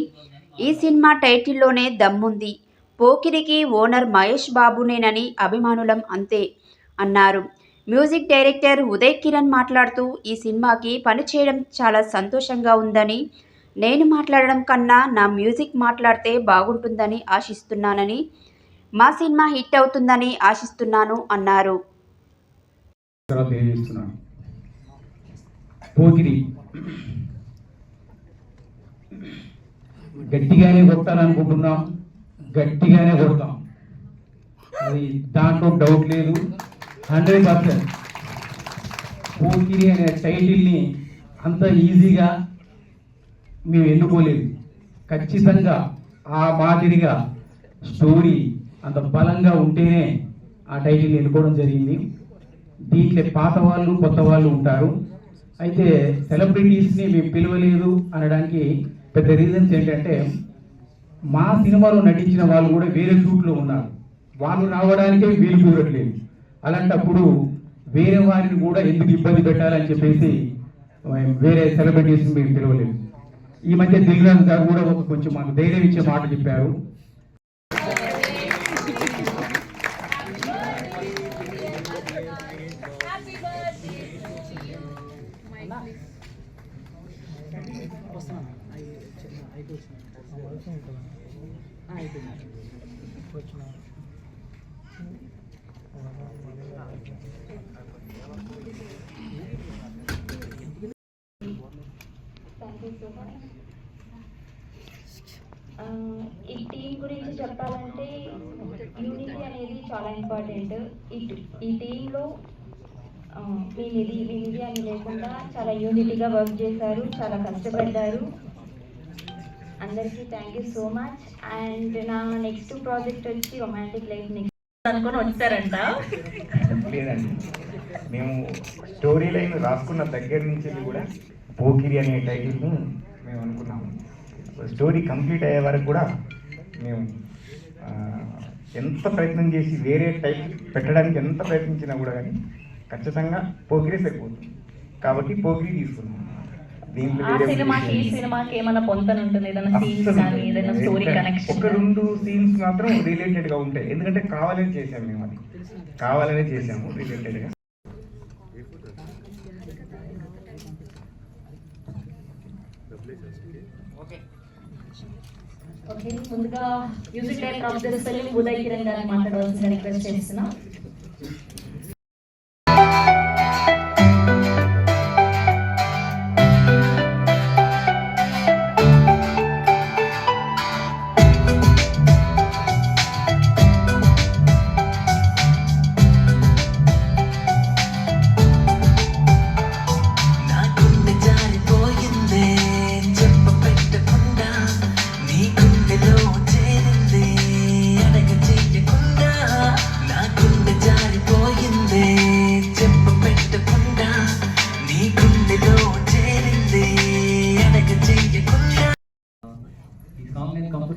ఈ సినిమా టైటిల్లోనే దమ్ముంది. పోకిరికి ఓనర్ మహేష్ బాబునేనని అభిమానులం అంతే అన్నారు. మ్యూజిక్ డైరెక్టర్ ఉదయ్ కిరణ్ మాట్లాడుతూ, ఈ సినిమాకి పనిచేయడం చాలా సంతోషంగా ఉందని, నేను మాట్లాడడం కన్నా నా మ్యూజిక్ మాట్లాడితే బాగుంటుందని ఆశిస్తున్నానని, మా సినిమా హిట్ అవుతుందని ఆశిస్తున్నాను అన్నారు. పోకిరి గట్టిగానే కొట్టాలనుకుంటున్నాం, గట్టిగానే కొడతాం, అది దాంట్లో డౌట్ లేదు. 100% పోకిరి అనే టైటిల్ని అంత ఈజీగా మేము ఎన్నుకోలేదు. ఖచ్చితంగా ఆ మాదిరిగా స్టోరీ అంత బలంగా ఉంటేనే ఆ టైటిల్ని ఎన్నుకోవడం జరిగింది. దీంట్లో పాత వాళ్ళు, కొత్త వాళ్ళు ఉంటారు. అయితే సెలబ్రిటీస్ని మేము పిలవలేదు అనడానికి పెద్ద రీజన్స్ ఏంటంటే, మా సినిమాలో నటించిన వాళ్ళు కూడా వేరే షూట్లో ఉన్నారు. వాళ్ళు రావడానికే వీలు కుదరట్లేదు. అలాంటప్పుడు వేరే వారిని కూడా ఎందుకు ఇబ్బంది పెట్టాలని చెప్పేసి వేరే సెలబ్రిటీస్ని మేము పిలవలేదు. ఈ మధ్య దిల్రాజు గారు కూడా కొంచెం మాకు ధైర్యం ఇచ్చే మాట చెప్పారు. ఈ టీం గురించి చెప్పాలంటే యూనిటీ అనేది చాలా ఇంపార్టెంట్. ఈ టీంలో మీ నిధి అని లేకుండా చాలా యూనిటీగా వర్క్ చేశారు, చాలా కష్టపడ్డారు. అందరికీ thank you so much. And నా నెక్స్ట్ ప్రాజెక్ట్ వచ్చి రొమాంటిక్ లైఫ్ నెక్స్ట్ అనుకొని వచ్చారంట. లేదండి, మేము స్టోరీ లైన్ రాసుకున్న దగ్గర నుంచి కూడా పోకిరి అనే టైటిల్ని మేము అనుకున్నాము. స్టోరీ కంప్లీట్ అయ్యే వరకు కూడా మేము ఎంత ప్రయత్నం చేసి వేరే టైప్ పెట్టడానికి ఎంత ప్రయత్నించినా కూడా కానీ ఖచ్చితంగా పోకిరి సరిపోతుంది. కాబట్టి పోకిరి తీసుకున్నాం. ఒక 2 సీన్స్ మాత్రం రిలేటెడ్ గా ఉంటాయి, ఎందుకంటే కావాలని చేసాము మేము, అది కావాలనే చేసాము రిలేటెడ్ గా. ఓకే, ముందుగా music director of this film Uday Kiran గారిని మాట్లాడవలసిన రిక్వెస్ట్ చేస్తున్నాం.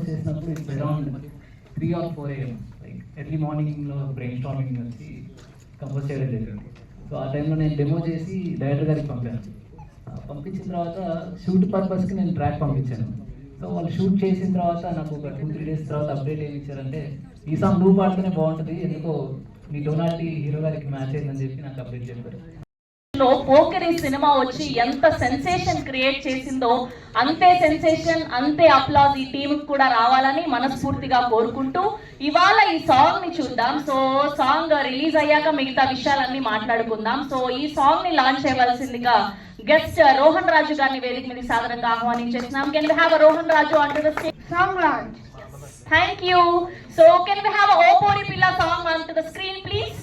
చేసినప్పుడు it's around 3 or 4 AM, like early మార్నింగ్లో బ్రెయిన్ స్టార్మింగ్ వచ్చి కంపోజ్ చేయడం జరిగింది. సో ఆ టైంలో నేను డెమో చేసి డైరెక్టర్ గారికి పంపాను. పంపించిన తర్వాత షూట్ పర్పస్కి నేను ట్రాక్ పంపించాను. సో వాళ్ళు షూట్ చేసిన తర్వాత నాకు ఒక 2-3 days తర్వాత అప్డేట్ ఏమి ఇచ్చారంటే, ఈ సాంగ్ నువ్వు పాడితేనే బాగుంటుంది, ఎందుకో నీ టోనాలిటీ హీరో గారికి మ్యాచ్ అయిందని చెప్పి నాకు అప్డేట్ చెప్పారు. పోకిరి సినిమా వచ్చి ఎంత సెన్సేషన్ క్రియేట్ చేసిందో అంతే సెన్సేషన్, అంతే అప్లాజ్ ఈ టీమ్ కూడా రావాలని మనస్ఫూర్తిగా కోరుకుంటూ ఇవాళ ఈ సాంగ్ ని చూద్దాం. సో సాంగ్ రిలీజ్ అయ్యాక మిగతా విషయాలన్నీ మాట్లాడుకుందాం. సో ఈ సాంగ్ ని లాంచ్ చేయవలసిందిగా గెస్ట్ రోహన్ రాజు గారిని వేదిక మీద సాధారణంగా ఆహ్వానించేస్తున్నాం. Can we have Rohan Raju on to the stage? Song launch. Thank you. So can we have O Pori Pilla song on to the screen please?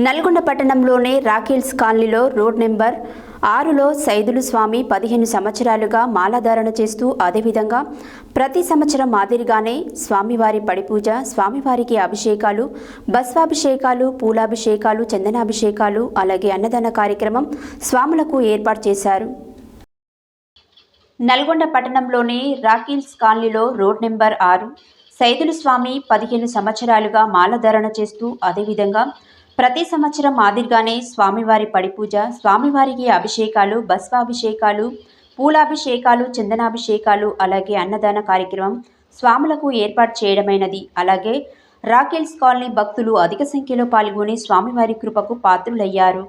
Nalgonda పట్టణంలోని రాకిల్స్ కాలనీలో రోడ్ నెంబర్ 6లో సైదులు స్వామి 15 సంవత్సరాలుగా మాలాధారణ చేస్తూ అదేవిధంగా ప్రతి సంవత్సరం మాదిరిగానే స్వామివారి పడిపూజ, స్వామివారికి అభిషేకాలు, భస్వాభిషేకాలు, పూలాభిషేకాలు, చందనాభిషేకాలు, అలాగే అన్నదాన కార్యక్రమం స్వాములకు ఏర్పాటు చేశారు. నల్గొండ పట్టణంలోని రాకిల్స్ కాలనీలో రోడ్ నెంబర్ 6 సైదులు స్వామి 15 సంవత్సరాలుగా మాలాధారణ చేస్తూ అదేవిధంగా ప్రతి సంవత్సరం మాదిరిగానే స్వామివారి పడిపూజ, స్వామివారికి అభిషేకాలు, భస్వాభిషేకాలు, పూలాభిషేకాలు, చందనాభిషేకాలు, అలాగే అన్నదాన కార్యక్రమం స్వాములకు ఏర్పాటు చేయడమైనది. అలాగే రాకిల్స్ కాలనీ భక్తులు అధిక సంఖ్యలో పాల్గొని స్వామివారి కృపకు పాత్రులయ్యారు.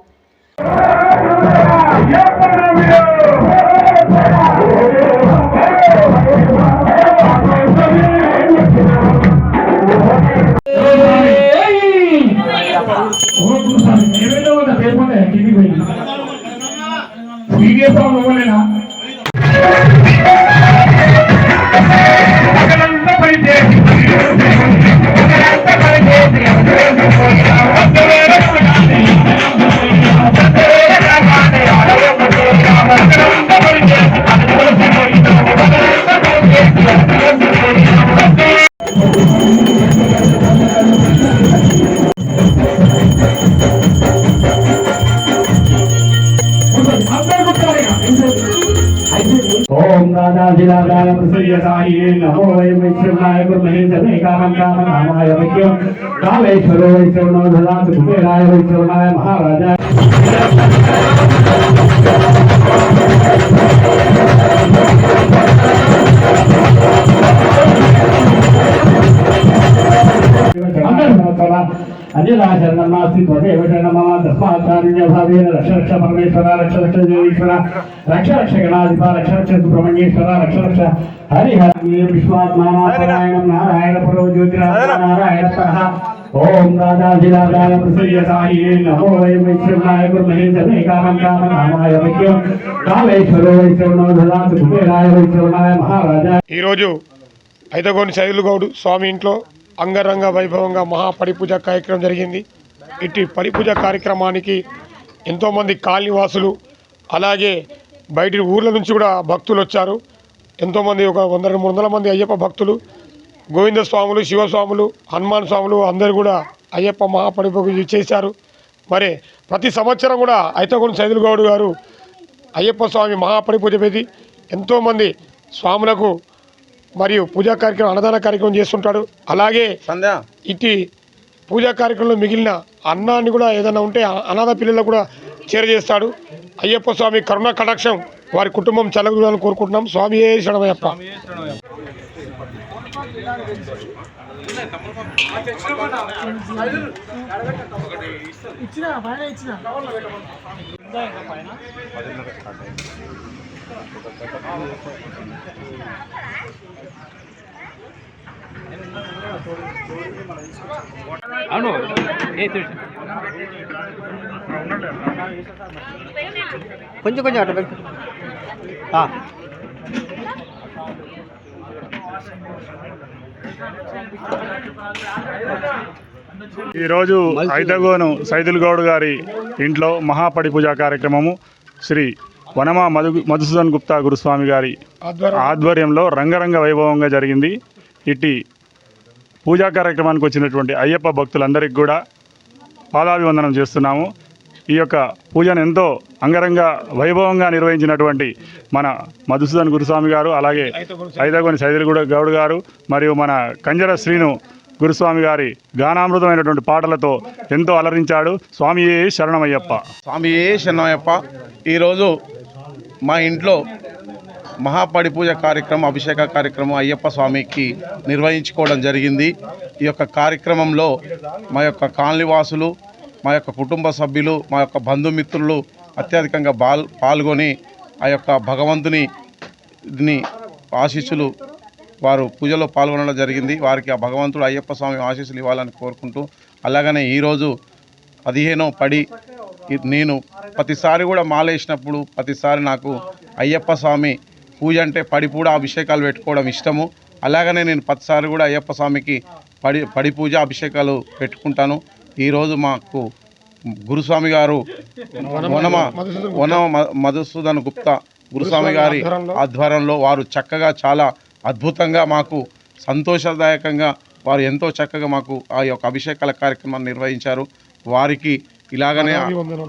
ओम राजाधिराजाय प्रसन्नताये नमो वयं वैष्णवाय ब्रह्मणे सर्वे कामं कामकामाय वैद्यो कामेश्वरो वैष्णवो ददातु कुबेराय वैष्णवाय महाराजाय अनिला शरणमास्ति त्वमेव शरणं मम तस्मात्कारुण्यभावेन रक्ष रक्ष परमेश्वर रक्ष रक्ष जगदीश्वर रक्ष रक्ष गणाधिपा रक्ष रक्ष सुब्रह्मण्येश्वर रक्ष रक्ष हरिहर विश्वात्मानारायणं नारायण परो ज्योतिरात्मा नारायण परः ఓం రాజాధిరాజాయ ప్రసయ్యసాయే నమో వై వైశ్రవణాయ బ్రహ్మణే సమే కామం కామకామాయ వైశ్యం కామేశ్వరో వైశ్రవణో దదాతు కుబేరాయ వైశ్రవణాయ మహారాజా. ఈరోజు ఐదగోని సైదులు గౌడ్ స్వామి ఇంట్లో అంగరంగ వైభవంగా మహాపడిపూజ కార్యక్రమం జరిగింది. ఇటు పరిపూజ కార్యక్రమానికి ఎంతోమంది కాలనీవాసులు అలాగే బయటి ఊర్ల నుంచి కూడా భక్తులు వచ్చారు. ఎంతోమంది ఒక 100-300 మంది అయ్యప్ప భక్తులు, గోవింద స్వాములు, శివస్వాములు, హనుమాన్ స్వాములు అందరూ కూడా అయ్యప్ప మహాపడిపూజ చేశారు. మరి ప్రతి సంవత్సరం కూడా ఐతగోని సైదులు గౌడ్ గారు అయ్యప్ప స్వామి మహాపడిపూజ పెట్టి ఎంతోమంది స్వాములకు మరియు పూజా కార్యక్రమం అన్నదాన కార్యక్రమం చేస్తుంటాడు. అలాగే ఇటు పూజా కార్యక్రమంలో మిగిలిన అన్నాన్ని కూడా ఏదైనా ఉంటే అనాథ పిల్లలకు కూడా చేరజేస్తాడు. అయ్యప్ప స్వామి కరుణ కటాక్షం వారి కుటుంబం చల్లగుడాలని కోరుకుంటున్నాం. స్వామి శరణమయ్యప్ప. అవును కొంచెం కొంచెం అటు పెట్టు. ఈరోజు ఐదగోను సైదులు గౌడ్ గారి ఇంట్లో మహాపడి పూజా కార్యక్రమము శ్రీ వనమా మధుసూదన్ గుప్తా గురుస్వామి గారి ఆధ్వర్యంలో రంగరంగ వైభవంగా జరిగింది. ఇట్టి పూజా కార్యక్రమానికి వచ్చినటువంటి అయ్యప్ప భక్తులందరికీ కూడా పాదాభివందనం చేస్తున్నాము. ఈ యొక్క పూజను ఎంతో అంగరంగ వైభవంగా నిర్వహించినటువంటి మన మధుసూదన్ గురుస్వామి గారు, అలాగే ఐదగోని సైదులు గౌడ్ గారు మరియు మన కంజర శ్రీను గురుస్వామి గారి గానామృతమైనటువంటి పాటలతో ఎంతో అలరించాడు. స్వామియే శరణమయ్యప్ప. స్వామియే శరణమయ్యప్ప. ఈరోజు మా ఇంట్లో మహాపడి పూజ కార్యక్రమం, అభిషేక కార్యక్రమం అయ్యప్ప స్వామికి నిర్వహించుకోవడం జరిగింది. ఈ యొక్క కార్యక్రమంలో మా యొక్క కాలనీవాసులు, మా యొక్క కుటుంబ సభ్యులు, మా యొక్క బంధుమిత్రులు అత్యధికంగా పాల్గొని ఆ యొక్క భగవంతుని ఆశీస్సులు వారు పూజలో పాల్గొనడం జరిగింది. వారికి ఆ భగవంతుడు అయ్యప్ప స్వామి ఆశీస్సులు ఇవ్వాలని కోరుకుంటూ, అలాగనే ఈరోజు 15వ పడి నేను ప్రతిసారి కూడా మాలేసినప్పుడు ప్రతిసారి నాకు అయ్యప్ప స్వామి పూజ అంటే పడి కూడా అభిషేకాలు పెట్టుకోవడం ఇష్టము. అలాగనే నేను ప్రతిసారి కూడా అయ్యప్ప స్వామికి పడి పూజ అభిషేకాలు పెట్టుకుంటాను. ఈరోజు మాకు గురుస్వామి గారు వనమ మధుసూదన్ గుప్తా గురుస్వామి గారి ఆధ్వర్యంలో వారు చక్కగా చాలా అద్భుతంగా మాకు సంతోషదాయకంగా వారు ఎంతో చక్కగా మాకు ఆ యొక్క అభిషేకాల కార్యక్రమాన్ని నిర్వహించారు. వారికి ఇలాగనే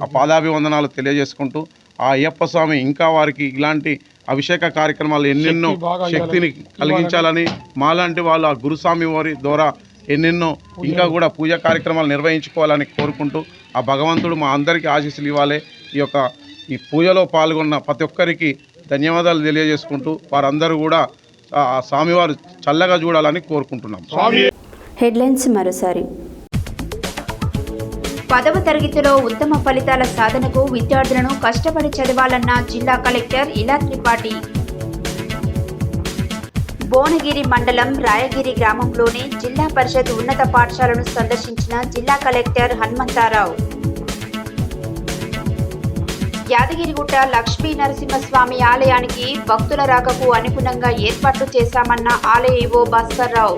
ఆ పాదాభివందనాలు తెలియజేసుకుంటూ ఆ అయ్యప్ప స్వామి ఇంకా వారికి ఇలాంటి అభిషేక కార్యక్రమాలు ఎన్నెన్నో శక్తిని కలిగించాలని, మాలాంటి వాళ్ళు ఆ గురుస్వామి వారి ద్వారా ఎన్నెన్నో ఇంకా కూడా పూజా కార్యక్రమాలు నిర్వహించుకోవాలని కోరుకుంటూ ఆ భగవంతుడు మా అందరికీ ఆశీస్సులు ఇవ్వాలి. ఈ పూజలో పాల్గొన్న ప్రతి ఒక్కరికి ధన్యవాదాలు తెలియజేసుకుంటూ వారందరూ కూడా ఆ స్వామివారు చల్లగా చూడాలని కోరుకుంటున్నాం. హెడ్లైన్స్ మరోసారి. 10వ తరగతిలో ఉత్తమ ఫలితాల సాధనకు విద్యార్థులను కష్టపడి చదవాలన్న జిల్లా కలెక్టర్ ఇలా త్రిపాఠి. భువనగిరి మండలం రాయగిరి గ్రామంలోని జిల్లా పరిషత్ ఉన్నత పాఠశాలను సందర్శించిన జిల్లా కలెక్టర్ హనుమంతారావు. యాదగిరిగుట్ట లక్ష్మీ నరసింహస్వామి ఆలయానికి భక్తుల రాకకు అనుగుణంగా ఏర్పాట్లు చేశామన్న ఆలయ ఈవో భాస్కర్రావు.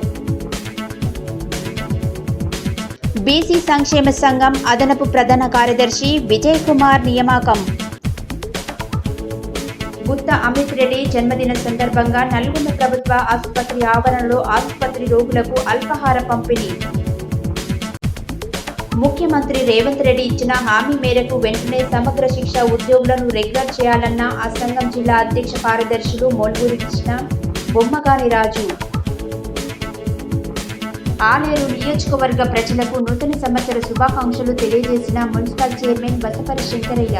బీసీ సంక్షేమ సంఘం అదనపు ప్రధాన కార్యదర్శి విజయ్ కుమార్ నియామకం. గుత్తా అమిత్ రెడ్డి జన్మదిన సందర్భంగా నల్గొండ ప్రభుత్వ ఆసుపత్రి ఆవరణలో ఆసుపత్రి రోగులకు అల్పాహార పంపిణీ. ముఖ్యమంత్రి రేవంత్ రెడ్డి ఇచ్చిన హామీ మేరకు వెంటనే సమగ్ర శిక్ష ఉద్యోగులను రెగ్యులర్ చేయాలన్న ఆ సంఘం జిల్లా అధ్యక్ష కార్యదర్శులు మోల్గూరి కృష్ణ, బొమ్మగాని రాజు. ఆలేరు నియోజకవర్గ ప్రజలకు నూతన సంవత్సర శుభాకాంక్షలు తెలియజేసిన మున్సిపల్ చైర్మన్ బసపరి శంకరయ్య.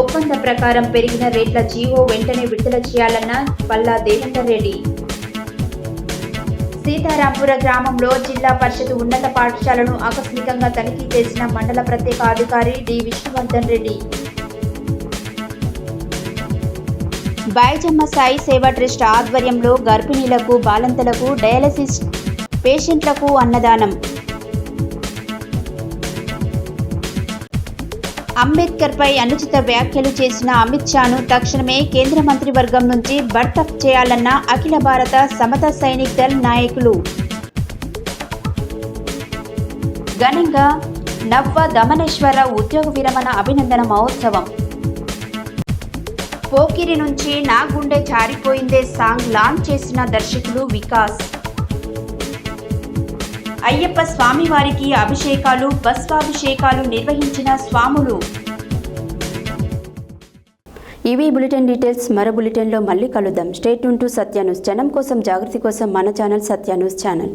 ఒప్పంద ప్రకారం పెరిగిన రేట్ల జీవో వెంటనే విడుదల చేయాలన్న పల్లా దేవేందర్ రెడ్డి. సీతారాంపుర గ్రామంలో జిల్లా పరిషత్ ఉన్నత పాఠశాలను ఆకస్మికంగా తనిఖీ చేసిన మండల ప్రత్యేక అధికారి డి విష్ణువర్ధన్ రెడ్డి. బైజమ్మ సాయి సేవా ట్రస్ట్ ఆధ్వర్యంలో గర్భిణీలకు, బాలంతలకు డయాలసిస్ పేషెంట్లకు అన్నదానం. అంబేద్కర్పై అనుచిత వ్యాఖ్యలు చేసిన అమిత్ షాను తక్షణమే కేంద్ర మంత్రివర్గం నుంచి బర్తరఫ్ చేయాలన్న అఖిల భారత సమతా సైనిక్ దళ్ నాయకులు. ఘనంగా నవ్వ దమనేశ్వర ఉద్యోగ విరమణ అభినందన మహోత్సవం. పోకిరి నుంచి నా గుండె జారిపోయిందే సాంగ్ లాంచ్ చేసిన దర్శకులు వికాస్. అయ్యప్ప స్వామివారికి అభిషేకాలు, భస్వాభిషేకాలు నిర్వహించిన స్వాములు. ఇవి బులెటిన్ డీటెయిల్స్. మరో బులెటిన్లో మళ్ళీ కలుద్దాం. Stay tune to Satya news. జనం కోసం, జాగృతి కోసం మన ఛానల్ సత్య న్యూస్ ఛానల్.